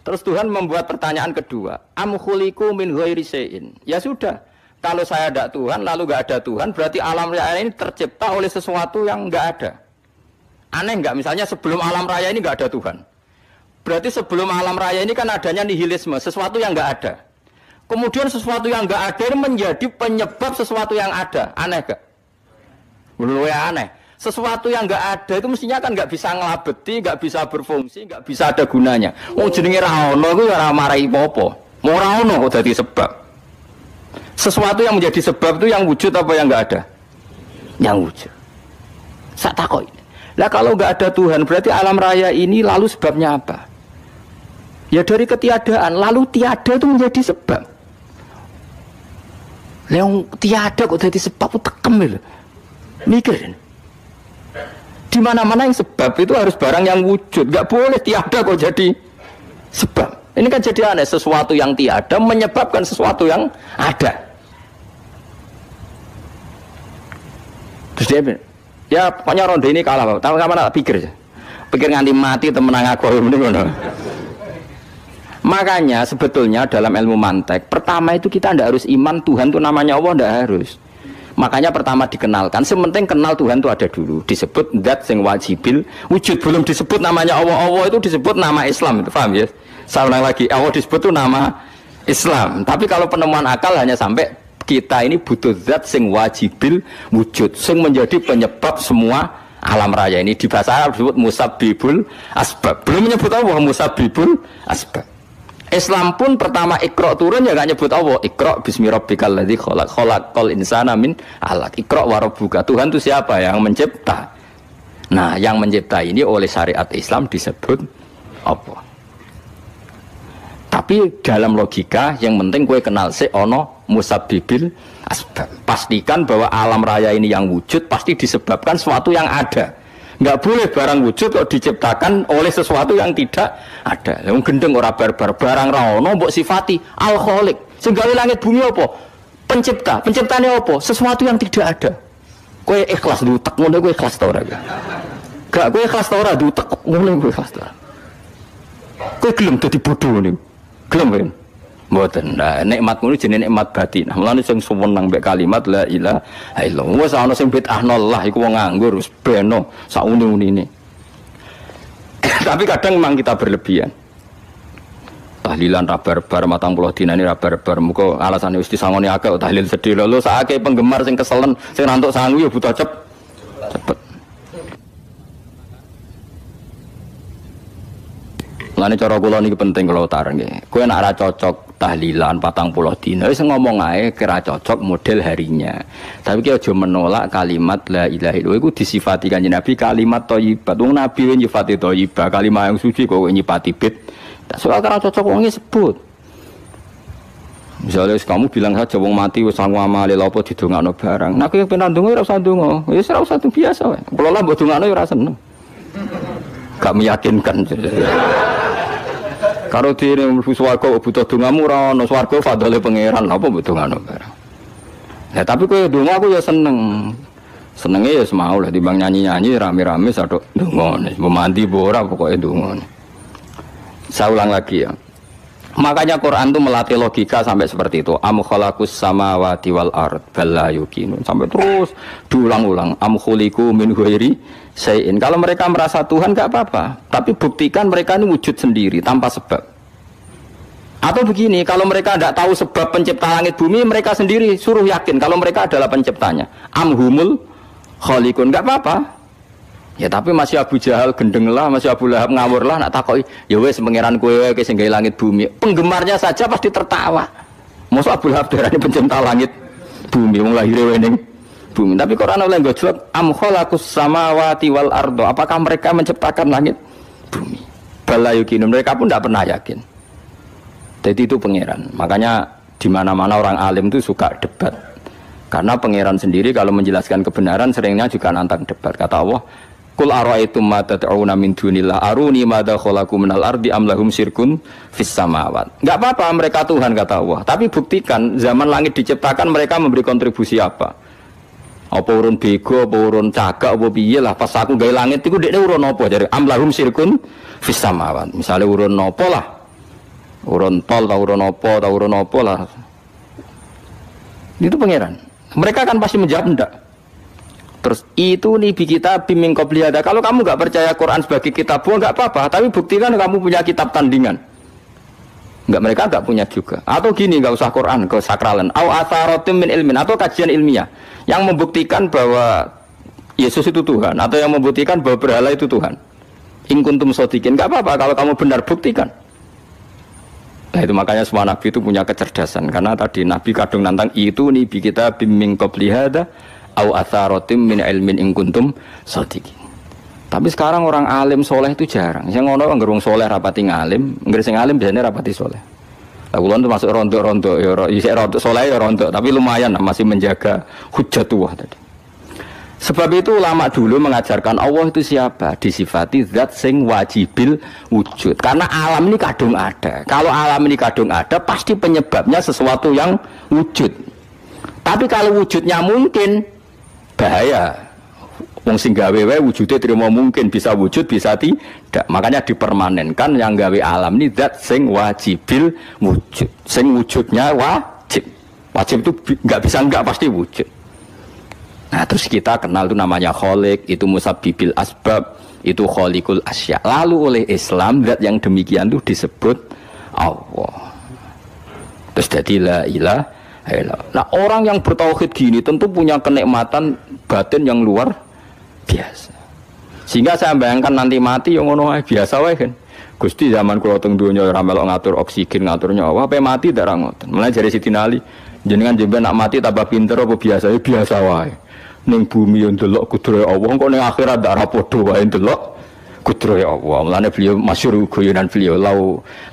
Terus Tuhan membuat pertanyaan kedua, am khuliqu min ghairi syai'in. Ya sudah, kalau saya tidak Tuhan, lalu enggak ada Tuhan, berarti alam raya ini tercipta oleh sesuatu yang enggak ada. Aneh enggak? Misalnya sebelum alam raya ini enggak ada Tuhan. Berarti sebelum alam raya ini kan adanya nihilisme, sesuatu yang enggak ada. Kemudian sesuatu yang enggak ada ini menjadi penyebab sesuatu yang ada. Aneh enggak? Menurut saya aneh. Sesuatu yang enggak ada itu mestinya kan enggak bisa ngelabeti, enggak bisa berfungsi, enggak bisa ada gunanya. Wong jenenge ra ono iku ora marai apa-apa. Ora ono kok dadi sebab. Sesuatu yang menjadi sebab itu yang wujud apa yang enggak ada? Yang wujud. Sak takok. Lah kalau enggak ada Tuhan berarti alam raya ini lalu sebabnya apa? Ya dari ketiadaan, lalu tiada itu menjadi sebab. Yang tiada kok jadi sebab itu tekem lho. Mikir. Di mana-mana yang sebab itu harus barang yang wujud, enggak boleh tiada kok jadi sebab. Ini kan jadi aneh, sesuatu yang tiada menyebabkan sesuatu yang ada. Terus dia ya pokoknya ronde ini kalah, tahu kapan tak pikir. Pikir nganti mati temenang aku ngono. Makanya sebetulnya dalam ilmu mantek, pertama itu kita tidak harus iman Tuhan itu namanya Allah, tidak harus. Makanya pertama dikenalkan, sementing kenal Tuhan itu ada dulu. Disebut zat sing wajibil wujud, belum disebut namanya Allah. Allah itu disebut nama Islam, itu paham ya? Saya ulang lagi, Allah disebut itu nama Islam. Tapi kalau penemuan akal hanya sampai kita ini butuh zat sing wajibil wujud, sing menjadi penyebab semua alam raya ini. Di bahasa Arab disebut musabbibul asbab. Belum menyebut Allah musabbibul asbab. Islam pun pertama Iqra turun ya enggak nyebut Allah. Iqra bismi rabbikal ladzi khalaq, khalaqal insana min 'alaq. Iqra wa rabbuka. Tuhan itu siapa? Yang mencipta. Nah, yang mencipta ini oleh syariat Islam disebut apa? Tapi dalam logika yang penting kowe kenal sik ana musabbibil asbab. Pastikan bahwa alam raya ini yang wujud pasti disebabkan sesuatu yang ada. Enggak boleh barang wujud kok diciptakan oleh sesuatu yang tidak ada. Yang gendeng ora barbar, barang ra ono mbok sifati al-khaliq. Sing gawe langit bumi apa? Pencipta. Penciptane apa? Sesuatu yang tidak ada. Kowe ikhlas diutek ngono kowe ikhlas ta ora? Gak kowe ikhlas ta ora diutek ngono kowe ikhlas ta. Kowe gelem dadi bodho niku. Gelem kan? Mboten. Nah, nikmat ngono jenenge nikmat batin. Mulane sing suweneng mbek kalimat la ilaha illallah. Wes ana sing bid'ahnallah iku wong nganggur wis beno sauni-unine. Tapi kadang memang kita berlebihan. Tahlilan ra barbar 40 dinane ra barbar. Muga alasane wis disangoni akeh tahlil sedih lho sakake penggemar sing keselen sing rantuk sangu ya butuh cepet. Lane cara kula niki penting kula utar nggih. Kowe nek ora cocok tahlilan 40 dina wis ngomong ae kira cocok model harinya. Tapi ki aja menolak kalimat la ilaha illallah iku disifati Kanjeng Nabi kalimat thayyibat. Wong Nabi nyifati thayyibah, kalimat yang suci kok nyifati bid. Tak soal kira cocok wong sebut. Misalnya kamu bilang saja wong mati wis sangu amale lha apa didongakno barang. Nek kowe pengen ndonga ora usah ndonga. Wis ora usah biasa wae. Kula lah mbok dongakno ya ora seneng. Gak meyakinkan. Karo dene mlebu swarga butuh dongamu ora ono swarga fadhole pangeran apa mbok dongano bareng. Ya tapi kowe donga aku ya seneng. Senenge ya semau lah timbang nyanyi-nyanyi rame-rame sadok donga. Mbok mandi mbok ora pokoke donga. Saya ulang lagi ya. Makanya Quran itu melatih logika sampai seperti itu. Am khalaqus samawati wal ard bal la yuqinun. Sampai terus diulang-ulang. Am khuliqu min ghairi syai'in. Kalau mereka merasa Tuhan enggak apa-apa, tapi buktikan mereka ini wujud sendiri tanpa sebab. Atau begini, kalau mereka tidak tahu sebab pencipta langit bumi, mereka sendiri suruh yakin kalau mereka adalah penciptanya. Am humul khaliqun, enggak apa-apa. Ya tapi masih Abu Jahal gendeng lah, masih Abu Lahab ngawur lah, nak takoki, ya wes pangeran kowe wae sing gawe langit bumi. Penggemarnya saja pasti tertawa. Mosok Abu Lahab darane pencipta langit bumi, wong lahir wening bumi. Tapi Quran oleh gojlok am khalaqus samawati wal ardo. Apakah mereka menciptakan langit bumi? Bala yuqin, mereka pun tidak pernah yakin. Jadi itu pangeran. Makanya di mana-mana orang alim itu suka debat. Karena pangeran sendiri kalau menjelaskan kebenaran seringnya juga nantang debat. Kata Allah, Qul ara'aytum ma tad'una min dunillah aruni madza khalaqu minal ardi am lahum syirkun fis samawat. Enggak apa-apa mereka Tuhan kata Allah, tapi buktikan zaman langit diciptakan mereka memberi kontribusi apa? Apa urun bego, apa urun cagak, apa piye lah pas aku gawe langit iku dekne urun apa jare am lahum syirkun fis samawat. Misale urun napa lah? Urun tol ta urun apa lah. Itu pangeran. Mereka kan pasti menjawab enggak. Terus itu nih kita biming qobliyada. Kalau kamu nggak percaya Quran sebagai kitab buah nggak apa-apa, tapi buktikan kamu punya kitab tandingan. Nggak, mereka nggak punya juga. Atau gini, nggak usah Quran, ke sakralan. Au atharatim min ilmin, atau kajian ilmiah yang membuktikan bahwa Yesus itu Tuhan, atau yang membuktikan bahwa berhala itu Tuhan. In kuntum shodiqin, nggak apa-apa kalau kamu benar buktikan. Nah itu makanya semua nabi itu punya kecerdasan, karena tadi nabi kadung nantang itu nih kita biming qobliyada au atharatim min ilmin in kuntum shodiqin. Tapi sekarang orang alim soleh itu jarang. Yang ngono anggere wong soleh rapati ngalim, anggere sing alim biasanya rapati soleh. Lah kula termasuk rontok-rontok ya isih rontok soleh ya rontok, tapi lumayan masih menjaga hujjatullah tadi. Sebab itu ulama dulu mengajarkan Allah itu siapa? Disifati zat sing wajibil wujud. Karena alam ini kadung ada. Kalau alam ini kadung ada, pasti penyebabnya sesuatu yang wujud. Tapi kalau wujudnya mungkin, bahaya. Wong sing gawe wae wujude terima mungkin bisa wujud bisa tidak. Makanya dipermanenkan yang gawe alam ini zat sing wajibil wujud. Sing wujudnya wajib. Wajib itu enggak bisa enggak pasti wujud. Nah terus kita kenal itu namanya khaliq, itu musabbibil asbab, itu khaliqul asya. Lalu oleh Islam zat yang demikian itu disebut Allah. Terus jadi la ilaha illallah. Nah orang yang bertauhid gini tentu punya kenikmatan batin yang luar biasa. Sehingga saya bayangkan nanti mati yang ngono biasa wae kan. Gusti zaman kula teng donya ora melok ngatur oksigen, ngatur nyawa, apa mati ndak ra ngoten. Mulai jare Sidina Ali, jenengan jemben nak mati tambah pinter apa biasa? Ya biasa wae. Ning bumi yo ndelok kudrahe Allah, kok ning akhirat ndak ra padha wae ndelok kudrahe Allah. Mulane beliau masyhur guyonan beliau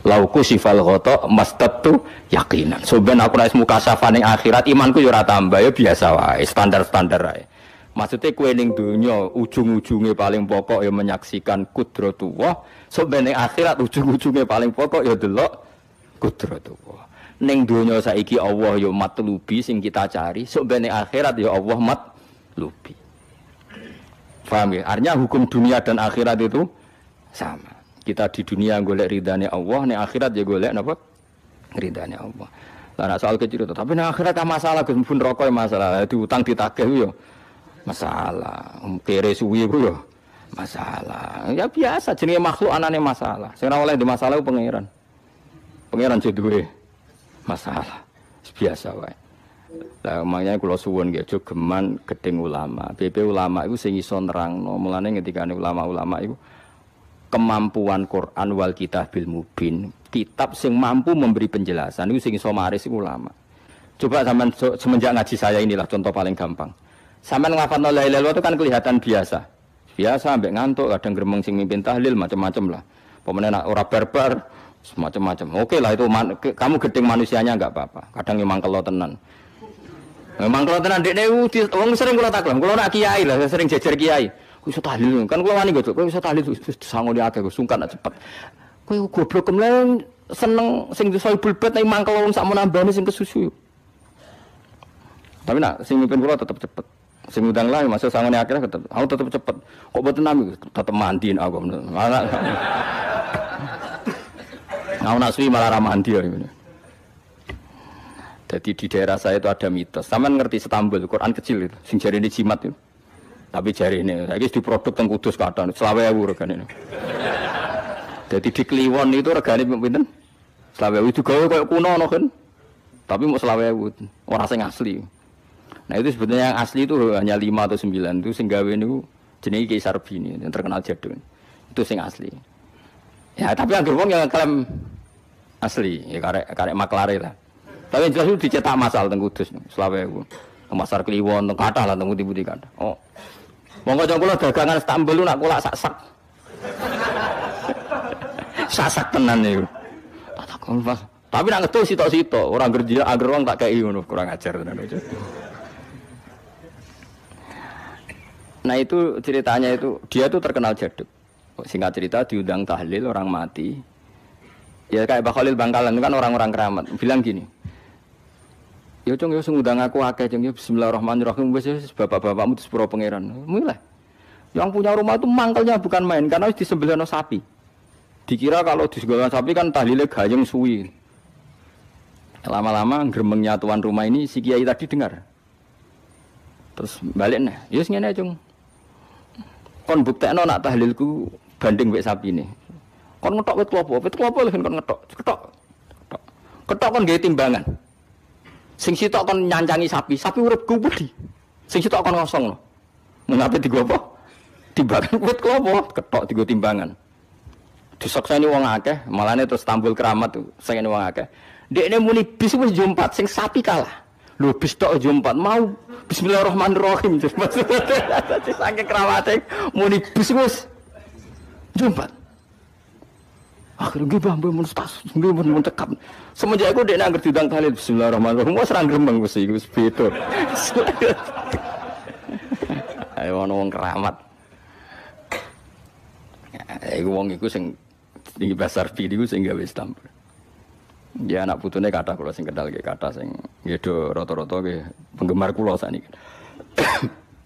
lau kusifal ghata mastatu yaqinan. So ben aku nek mukasafah ning akhirat imanku yo ora tambah ya biasa wae, standar-standar wae. Maksudnya kue ning dunia ujung-ujungnya paling pokok ya menyaksikan kudratullah. Sebenarnya akhirat ujung-ujungnya paling pokok ya delok kudratullah. Ning dunia saiki Allah ya matlubi sing kita cari. Sebenarnya akhirat ya Allah matlubi. Paham ya? Artinya hukum dunia dan akhirat itu sama. Kita di dunia golek ridane Allah, ning akhirat ya golek napa? Ridane Allah. Lah soal kecil itu, tapi ning akhirat kan masalah Gus pun rokok masalah, diutang ditagih yo. Masalah, kere suwi ku yo masalah. Ya biasa jenenge makhluk anane masalah. Sing ora oleh di masalah ku pangeran. Pangeran sing duwe masalah. Biasa wae. Lah makanya kula suwun nggih aja geman gedeng ulama. BP ulama iku sing iso nerangno. Mulane ngendikane ulama-ulama iku kemampuan Quran wal kitabil mubin. Kitab sing mampu memberi penjelasan iku sing iso maris iku ulama. Coba sampean semenjak ngaji saya inilah contoh paling gampang. Sampai ngafalno la ilaha illallah itu kan kelihatan biasa. Biasa ambek ngantuk, kadang gremeng sing mimpin tahlil macam-macam lah. Pemene nak ora barbar semacam-macam. Oke lah itu kamu gedeng manusianya enggak apa-apa. Kadang memang kelo tenan. Memang kelo tenan dekne wong sering kula taklam. Kula nak kiai lah sering jejer kiai. Ku iso tahlil kan kula wani kok. Ku iso tahlil sangu di akeh sungkan cepet. Kowe goblok kemlen seneng sing soibul bet nek mangkel wong sak menambane sing kesusu. Tapi nak sing mimpin kula tetep cepet. Sing udang lah masuk sangone akhirnya tetep. Aku tetep cepet. Kok boten nami tetep mandiin aku. Aku nak suwi malah ra mandi ya. Jadi di daerah saya itu ada mitos. Sampeyan ngerti Istanbul, Quran kecil itu, sing jarine jimat itu. Tapi jarine saiki di produk teng Kudus kathah 20.000 regane. Jadi di Kliwon itu regane pinten? 20.000 itu gawe koyo kuno ono kan. Tapi mau 20.000, ora sing asli. Nah itu sebetulnya yang asli itu hanya 5 atau 9 itu sing gawe niku jenenge Ki Sarbini yang terkenal jadul. Itu sing asli. Ya tapi anggere wong yang klaim asli, ya karek maklare lah. Tapi jelas itu dicetak masal teng Kudus 20.000. Pasar Kliwon teng kathah lah teng pundi-pundi kathah. Oh. Monggo jang kula dagangan Istanbul nak kulak sak-sak. Sasak tenan niku. Tak takon Mas. Tapi nak ngetul sitok-sitok, orang kerja agar wong tak kei ngono, kurang ajar tenan aja. Nah itu ceritanya itu, dia tuh terkenal jaduk. Singkat cerita diundang tahlil orang mati. Ya kayak Pak Khalil Bangkalan itu kan orang-orang keramat. Bilang gini, ya cung ya ngundang aku akeh cung ya bismillahirrahmanirrahim wis bapak-bapakmu di sepuro pangeran. Mulai. Yang punya rumah itu mangkelnya bukan main karena wis disembelihno sapi. Dikira kalau disembelihno sapi kan tahlile gayeng suwi. Lama-lama gremengnya tuan rumah ini si kiai tadi dengar. Terus balik nih, ya ngene cung. Kon buktekno nak tahlilku banding wek sapi ini. Kon ngetok wit klopo lho kon ngetok. Ketok kon gawe timbangan. Sing sitok kon nyancangi sapi urip ku wedi. Sing sitok kon ngosongno. Mengape digo apa? Timbangan wit klopo, ketok digo timbangan. Disakseni wong akeh, malane terus tampil keramat tuh, saking wong akeh. Dekne muni bis wis jumpat sing sapi kalah. Lho bis tok jumpat mau bismillahirrahmanirrahim. Saking keramate muni bis wis jumpat. Akhirnya nggih Mbah mun tas, nggih mun cekap. Semenjak iku dekne anggere diundang tahlil bismillahirrahmanirrahim wis ra gremeng wis iki wis beda. Ayo ono wong keramat. Iku wong iku sing tinggi besar video sing gawe Istanbul. Ya anak putune kathah kula sing kendal nggih kathah sing nggih do rata-rata nggih penggemar kula sakniki.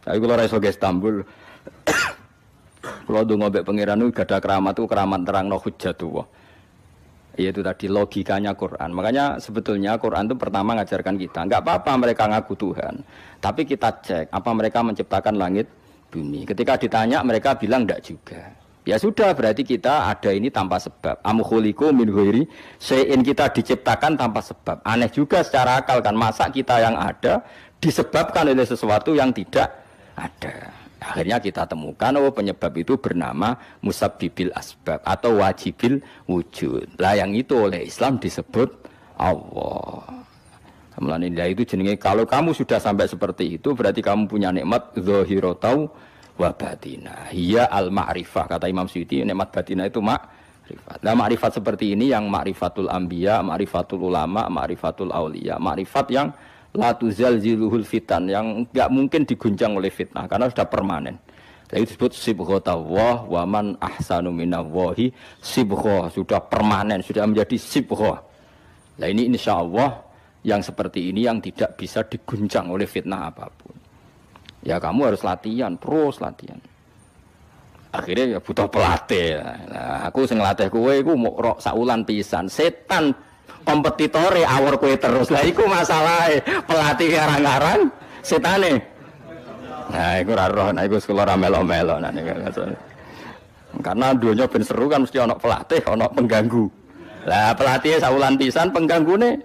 Tapi kula ra iso ke Istanbul. Kula ndonga mbek pangeran niku gadah keramat itu keramat terangno hujjatullah. Yaitu tadi logikanya Quran. Makanya sebetulnya Quran itu pertama ngajarkan kita, enggak apa-apa mereka ngaku Tuhan, tapi kita cek apa mereka menciptakan langit bumi. Ketika ditanya mereka bilang enggak juga. Ya sudah, berarti kita ada ini tanpa sebab. Am khuliqu min ghairi syai'in, kita diciptakan tanpa sebab. Aneh juga secara akal kan, masa kita yang ada disebabkan oleh sesuatu yang tidak ada. Akhirnya kita temukan penyebab itu bernama musabbibil asbab atau wajibil wujud. Lah yang itu oleh Islam disebut Allah. Kemudian itu jenenge, kalau kamu sudah sampai seperti itu berarti kamu punya nikmat zahiratan wa batinah. Hiya al-ma'rifah, kata Imam Suyuti, nikmat batinah itu ma'rifat. Nah, ma'rifat seperti ini yang ma'rifatul anbiya, ma'rifatul ulama, ma'rifatul auliya, ma'rifat yang la tuzalziluhul fitan, yang enggak mungkin diguncang oleh fitnah karena sudah permanen. Jadi disebut sibghatullah wa man ahsanu minallahi sibghah, sudah permanen, sudah menjadi sibghah. Nah, ini insyaallah yang seperti ini yang tidak bisa diguncang oleh fitnah apapun. Ya kamu harus latihan, terus latihan. Akhirnya ya butuh pelatih. Nah, aku sing ngelatih kowe iku mau rok saulan pisan. Setan kompetitore awor kowe terus. Lah iku masalahe. Pelatih arang-arang setane. Nah, iku ora roh, nah iku sekolah ra melo-melo nah niku. Karena dunia ben seru kan mesti ana pelatih, ana pengganggu. Lah pelatih saulan pisan penggangune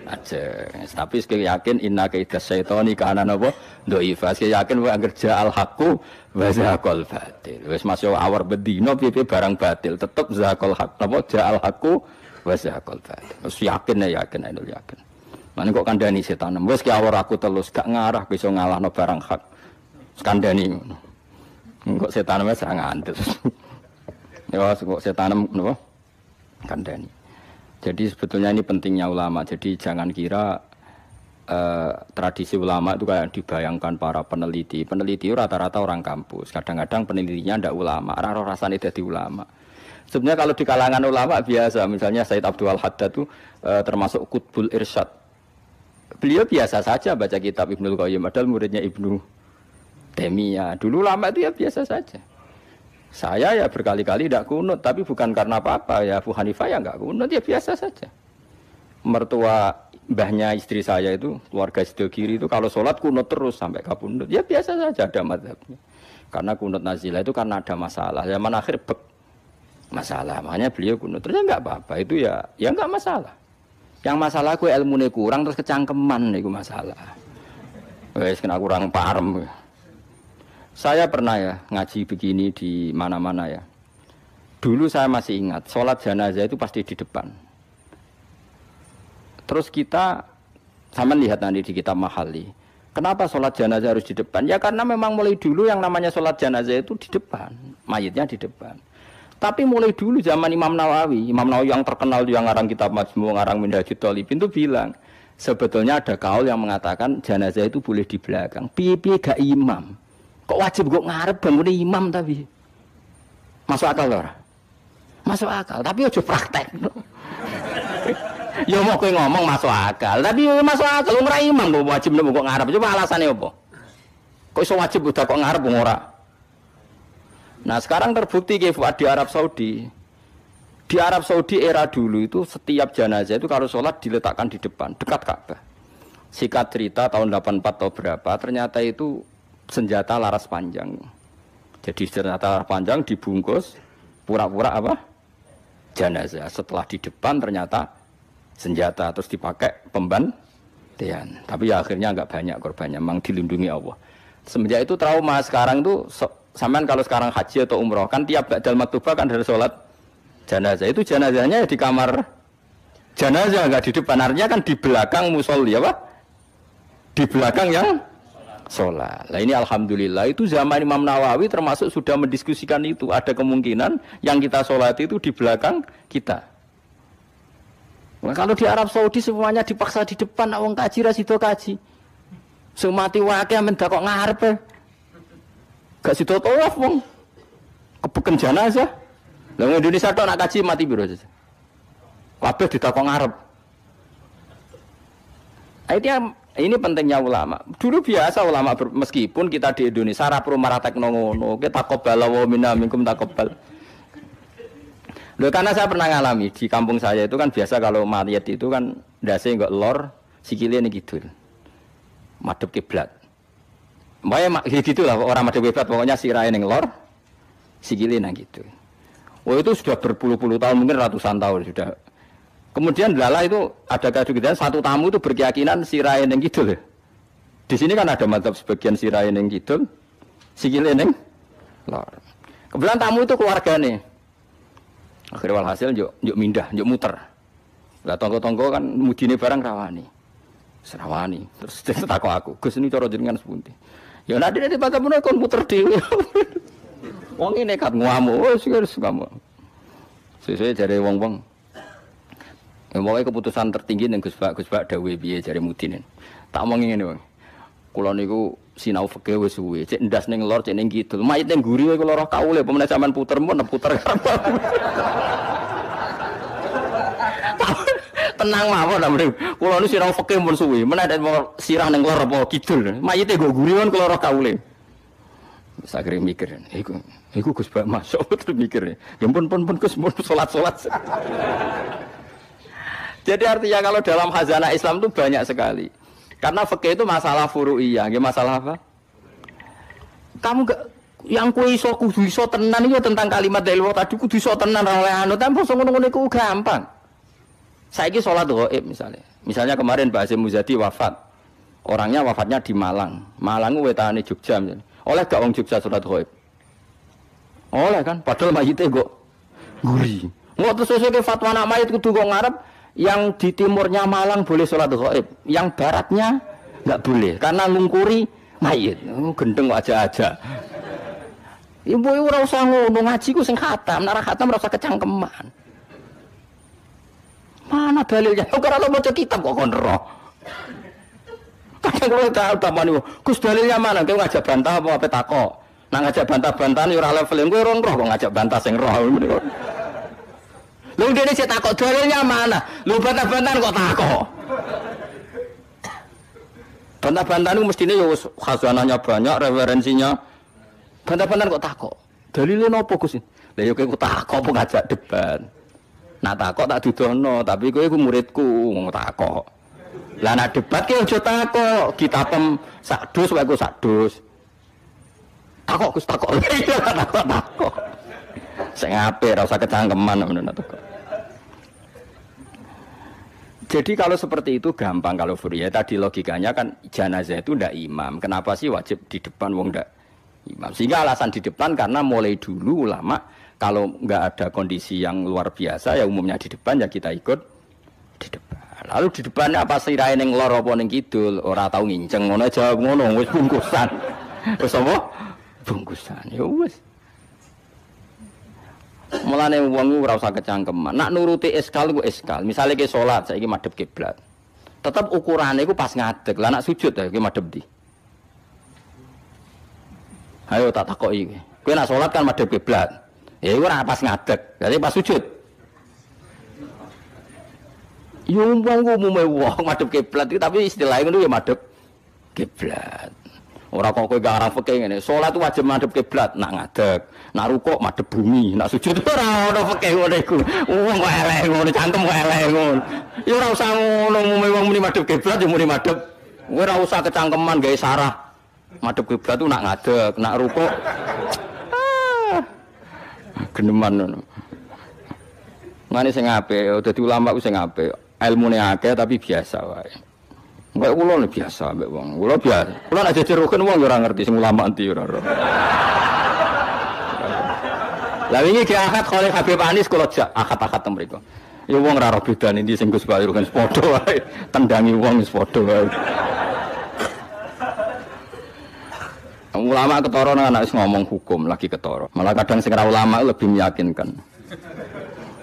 aja. Tapi sekali yakin inna kaidas syaitani kana napa dhaifa. Sekali yakin wae anggere ja'al haqqu wa zaqal batil. Wis masuk awar bedino piye barang batil tetep zaqal haqq napa ja'al haqqu wa zaqal batil. Wis yakin ya yakin ainul yakin. Lan kok kandhani setan. Wis ki awar aku telus gak ngarah bisa ngalahno barang hak. Kandhani ngono. Kok setan wis ra ngantuk. Ya kok setan napa kandhani. Jadi sebetulnya ini pentingnya ulama. Jadi jangan kira tradisi ulama itu kayak dibayangkan para peneliti. Peneliti rata-rata orang kampus. Kadang-kadang penelitinya ndak ulama. Raro rasanya jadi ulama. Sebenarnya kalau di kalangan ulama biasa, misalnya Said Abdul Haddad itu termasuk Qutbul Irsyad. Beliau biasa saja baca kitab Ibnul Qayyim, padahal muridnya Ibnu Taimiyah. Dulu lama itu ya biasa saja. Saya ya berkali-kali tidak kunut, tapi bukan karena apa-apa ya. Abu Hanifah ya enggak kunut, ya biasa saja. Mertua mbahnya istri saya itu, keluarga Sidogiri itu kalau sholat kunut terus sampai kabundut. Ya biasa saja ada mazhabnya. Karena kunut nazilah itu karena ada masalah. Zaman akhir masalah, makanya beliau kunut. Terus enggak apa-apa, itu ya enggak masalah. Yang masalah aku ilmunya kurang terus kecangkeman itu masalah. Wes kena kurang paham. Saya pernah ya ngaji begini di mana-mana ya. Dulu saya masih ingat, sholat jenazah itu pasti di depan. Terus kita sama lihat nanti di kitab Mahali. Kenapa sholat jenazah harus di depan? Ya karena memang mulai dulu yang namanya sholat jenazah itu di depan, mayitnya di depan. Tapi mulai dulu zaman Imam Nawawi yang terkenal yang ngarang kitab Majmu', ngarang Minhajul Thalibin itu bilang, sebetulnya ada kaul yang mengatakan jenazah itu boleh di belakang. Piye-piye gak imam. Kok wajib kok ngarep bangun imam tapi. Masuk akal lho. Masuk akal, tapi aja praktek. Ya mau kowe ngomong masuk akal, tapi masuk akal ora imam kok wajib kok ngarep. Coba alasannya apa? Kok iso wajib udah kok ngarep ora? Nah sekarang terbukti Fuad di Arab Saudi. Di Arab Saudi era dulu itu setiap jenazah itu kalau sholat diletakkan di depan, dekat Ka'bah. Sikat cerita tahun 84 atau berapa, ternyata itu senjata laras panjang. Jadi senjata laras panjang dibungkus pura-pura apa? Jenazah. Setelah di depan ternyata senjata, terus dipakai pembantian. Tapi ya akhirnya enggak banyak korbannya, memang dilindungi Allah. Semenjak itu trauma. Sekarang itu sampean kalau sekarang haji atau umroh kan tiap ba'dal maktubah kan dari sholat jenazah. Itu jenazahnya di kamar jenazah, enggak di depan. Artinya kan di belakang musolli apa? Di belakang yang sholat. Nah ini alhamdulillah itu zaman Imam Nawawi termasuk sudah mendiskusikan itu. Ada kemungkinan yang kita sholat itu di belakang kita. Nah, kalau di Arab Saudi semuanya dipaksa di depan, wong kaji rasido kaji. Semati wakil mendak kok ngarep. Gak sido tawaf wong. Kebeken jenazah. Lah wong Indonesia tok nak kaji mati piro saja. Kabeh ditakok ngarep. Ini pentingnya ulama. Dulu biasa ulama meskipun kita di Indonesia ra pro maratek ngono, kita taqabbal wa minna minkum taqabbal. Loh, karena saya pernah ngalami di kampung saya itu kan biasa kalau mayat itu kan ndase enggak lor, sikile ning kidul. Madhep kiblat. Mbaya gitulah orang madhep kiblat pokoknya sirahe ning lor, sikile nang kidul. Oh itu sudah berpuluh-puluh tahun, mungkin ratusan tahun sudah. Kemudian lala itu ada kegiatan satu tamu itu berkeyakinan sirahe ning kidul. Di sini kan ada mazhab sebagian sirahe ning kidul, sikile ning lor. Kebetulan tamu itu keluargane. Akhirnya walhasil yuk mindah, yuk muter. Lah tonggo-tonggo kan mudine barang rawani. Serawani. Terus takok aku, Gus ini cara jenengan sepundi. Ya nanti baca-baca kon muter dhewe. Wong ini nekat ngamuk, wis kamu. Sesuai jare wong-wong. Ya pokoke keputusan tertinggi ning Gus Pak dawuh piye jare mudine. Tak omong ngene wong. Kula niku sinau fikih wis suwe, cek ndas ning lor, cek ning kidul. Mayit ning guri kowe kula roh kaule, pemene sampean puter puter. Tenang mawon ta mrene. Kula niku sinau fikih mun suwe, menawa sirah ning lor apa kidul. Mayite nggo guri kon kula roh kaule. Sakire mikir, iku Gus Bak masuk terus mikir. Ya pun Gus mun salat-salat. Jadi artinya kalau dalam khazanah Islam itu banyak sekali. Karena fikih itu masalah furu'iyah, nggih masalah apa? Kamu gak yang kuwi iso kudu iso tenan iki tentang kalimat dalil tadi kudu iso tenan ra oleh anu, tapi ngono-ngono iku gampang. Saiki salat ghaib misalnya. Misalnya kemarin Pak Hasyim Muzadi wafat. Orangnya wafatnya di Malang. Malang wetane Jogja misalnya. Oleh gak wong Jogja salat ghaib? Oleh kan, padahal mayite kok guri. Ngono terus sesuk fatwa anak mayit kudu kok ngarep. Yang di timurnya Malang boleh sholat ghaib, yang baratnya nggak boleh karena ngungkuri mayit. Gendeng aja. Ibu ora usah ngono, ngaji ku sing khatam, nek khatam ora usah kecangkeman. Mana dalilnya? Ora lo maca kitab kok kon roh. Kadang kowe tak tamani, Gus dalilnya mana? Kowe ngajak bantah apa takok? Nang ngajak bantah-bantahan ora level kowe ora roh kok ngajak bantah sing roh. Lho dene sik takok dalilnya mana? Lho bantah-bantahan kok takok. Bantah-bantahan itu mestinya ya khazanahnya banyak, referensinya. Bantah-bantahan kok takok. Dalilnya napa Gus? Lah yo kowe takok apa ngajak debat. Nak takok tak dudono, tapi kowe iku muridku ngomong takok. Lah nak debat ki aja takok, kitabem sak dus wae ku sak dus. Takok Gus takok. Takok. Sing apik ora usah kecangkeman ngono takok. Jadi kalau seperti itu gampang kalau Furya tadi logikanya kan jenazah itu ndak imam. Kenapa sih wajib di depan wong ndak imam? Sehingga alasan di depan karena mulai dulu ulama kalau nggak ada kondisi yang luar biasa ya umumnya di depan ya kita ikut di depan. Lalu di depannya apa sirahe ning lor apa ning kidul ora tau nginceng ngono jawab ngono wis bungkusan. Wis apa? Bungkusan. Ya wis. Mulane wong ora usah kecangkeman. Nak nuruti eskal ku eskal. Misale ke salat saiki madhep kiblat. Tetep ukurane iku pas ngadeg. Lah nak sujud ya ki madhep ndi? Ayo tak takoki. Kowe nak salat kan madhep kiblat. Ya iku ora pas ngadeg. Jadi pas sujud. Yo wong umume wong madhep kiblat iki tapi istilahnya ngono ya madhep kiblat. Ora kok kowe gak arang fikih ngene. Salat wajib madhep kiblat, nak ngadeg, nak rukuk madhep bumi, nak sujud ora ono fikih ngono iku. Wong kok eleh ngono, cangkem kok eleh ngono. Ya ora usah ngono, umume wong muni madhep kiblat ya muni madhep. Kowe ora usah kecangkeman gawe sarah. Madhep kiblat tu nak ngadeg, nak rukuk. Geneman ngono. Ngene sing apik, dadi ulama ku sing apik. Ilmune akeh tapi biasa wae. Enggak kula biasa mbek wong. Kula biasa. Kula nek jejeroken wong ora ngerti sing ulama endi ora. Lah wingi ki akad Khalil Habib Anis kula jak akad-akad teng mriku. Ya wong ora ro bedane endi sing Gus Balir kan padha wae. Tendangi wong wis padha wae. Ulama ketara nang anak wis ngomong hukum lagi ketara. Malah kadang sing ora ulama lebih meyakinkan.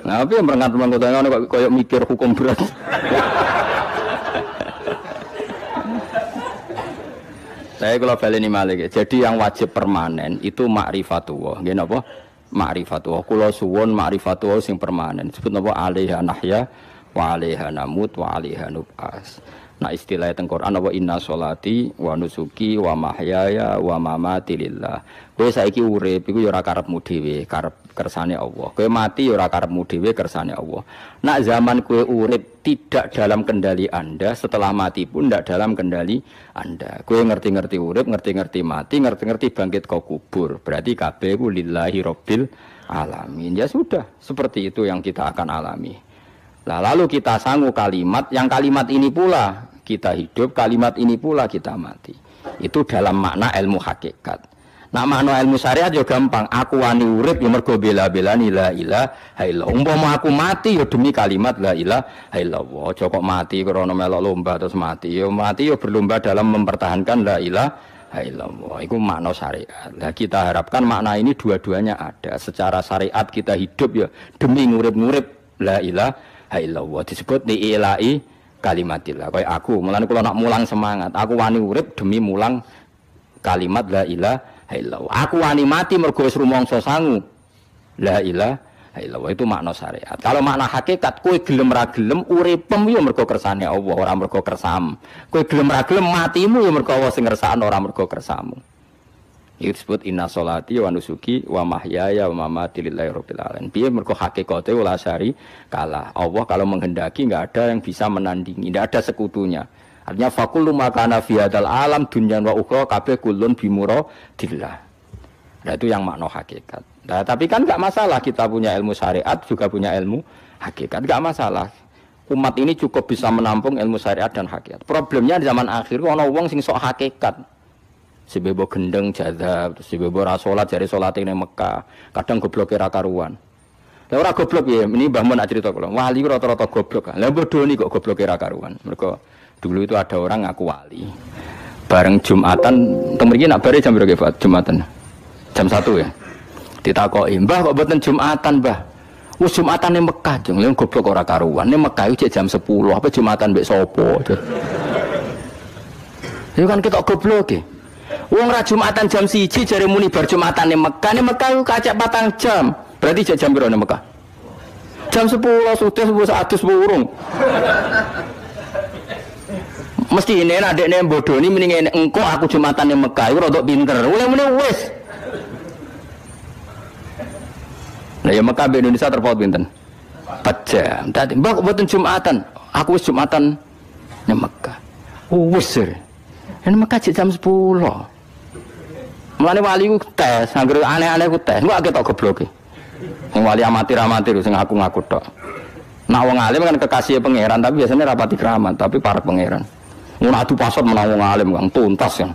Nah, tapi yang merengat-merengat ngono kok koyo mikir hukum berat. Saya kalau baleni malih. Jadi yang wajib permanen itu ma'rifatullah. Nggih napa? Ma'rifatullah. Kula suwun ma'rifatullah sing permanen. Disebut napa? Alaiha nahya wa alaiha namut wa alaiha nub'as. Nah istilah teng Quran apa inna sholati wa nusuki wa mahyaya wa mamati lillah. Kowe saiki urip iku ya ora karepmu dhewe, karep kersane Allah. Kowe mati ya ora karepmu dhewe, kersane Allah. Nak zaman kowe urip tidak dalam kendali Anda, setelah mati pun tidak dalam kendali Anda. Kowe ngerti-ngerti urip, ngerti-ngerti mati, ngerti-ngerti bangkit kau kubur. Berarti kabeh ku lillahi rabbil alamin. Ya sudah, seperti itu yang kita akan alami. Nah, lalu kita sanggup kalimat, yang kalimat ini pula kita hidup, kalimat ini pula kita mati. Itu dalam makna ilmu hakikat. Nah makna ilmu syariat juga gampang. Aku wani urip ya mergo bela-belani la ilaha illallah. Umpama aku mati ya demi kalimat la ilaha illallah. Aja kok mati krana melok lomba terus mati. Ya mati ya berlomba dalam mempertahankan la ilaha illallah. Itu makna syariat. Nah kita harapkan makna ini dua-duanya ada. Secara syariat kita hidup ya demi ngurip-ngurip la ilaha illallah. Disebut diilai kalimatillah. Kayak aku, mulane kula nak mulang semangat. Aku wani urip demi mulang kalimat la ilaha illallah. Aku wani mati mergo wis rumangsa sangu. La ilaha illallah itu makna syariat. Kalau makna hakikat kowe gelem ra gelem uripem ya mergo kersane Allah, ora mergo kersam. Kowe gelem ra gelem matimu ya mergo Allah sing ngersakno, ora mergo kersamu. Itu disebut inna sholati wa nusuki wa mahyaya wa mamati lillahi rabbil alamin. Piye mergo hakikate ula syari kalah. Allah kalau menghendaki enggak ada yang bisa menandingi, enggak ada sekutunya. Artinya faqullu makana fi hadzal alam dunyan wa ukhra kabeh kullun bimuradillah. Nah itu yang makna hakikat. Nah, tapi kan enggak masalah kita punya ilmu syariat juga punya ilmu hakikat, enggak masalah. Umat ini cukup bisa menampung ilmu syariat dan hakikat. Problemnya di zaman akhir ana wong sing sok hakikat. Si bebo gendeng jadab, si bebo rasolat jari solat ini Mekah, kadang goblok kira karuan. Lah ora goblok ya, ini Mbah Mun nak cerita kula. Wali rata-rata goblok. Lah bodoh nih kok goblok kira karuan. Mereka dulu itu ada orang ngaku wali. Bareng Jumatan, teng mriki nak bare jam berapa Pak? Jumatan. Jam 1 ya. Ditakoki, "Mbah kok mboten Jumatan, Mbah?" Wis Jumatan ning Mekah, jeng lha goblok ora karuan. Ning Mekah iki jam 10, apa Jumatan mbek sapa? Itu kan kita goblok ya. Wong ra Jumatan jam 1 jare muni bar Jumatan ning Mekah. Ning Mekah ku kacek 4 jam. Berarti jam piro ning Mekah? Jam jam 10 sudah 100 burung. Mesti ini adekne bodoni mending engko aku Jumatan yang Mekah iku rodok pinter. Mulai-mulai wis. Lah ya Mekah Indonesia terpaut pinten? 4 jam. Dadi mbak kok mboten Jumatan. Aku wis Jumatan yang Mekah. Wis. Ini Mekah jam 10. Mulane wali ku tes, anggere aneh-aneh ku tes. Engko ketok gobloke. Sing wali amatir-amatir sing ngaku-ngaku tok. Nah wong alim kan kekasih pangeran, tapi biasanya rapati keramat, tapi para pangeran. Ngono adu pasot menang wong alim Kang tuntas kan.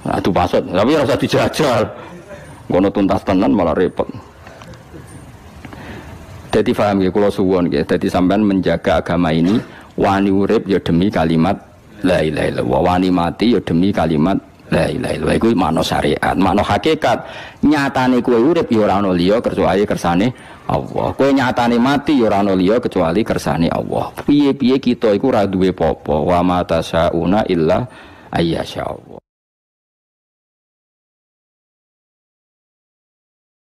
Adu pasot, tapi ora usah dijajal. Ngono tuntas tenan malah repot. Jadi paham ya kula suwun nggih. Dadi sampean menjaga agama ini wani urip ya demi kalimat la ilaha illallah, wani mati ya demi kalimat la ilaha illallah. Iku makna syariat, makna hakikat. Nyatane kowe urip ya ora ono liya kecuali kersane Allah. Kowe nyatane mati ya ora ono liya kecuali kersane Allah. Piye-piye kita iku ora duwe apa-apa. Wa ma tasyauna illa ayyasha Allah.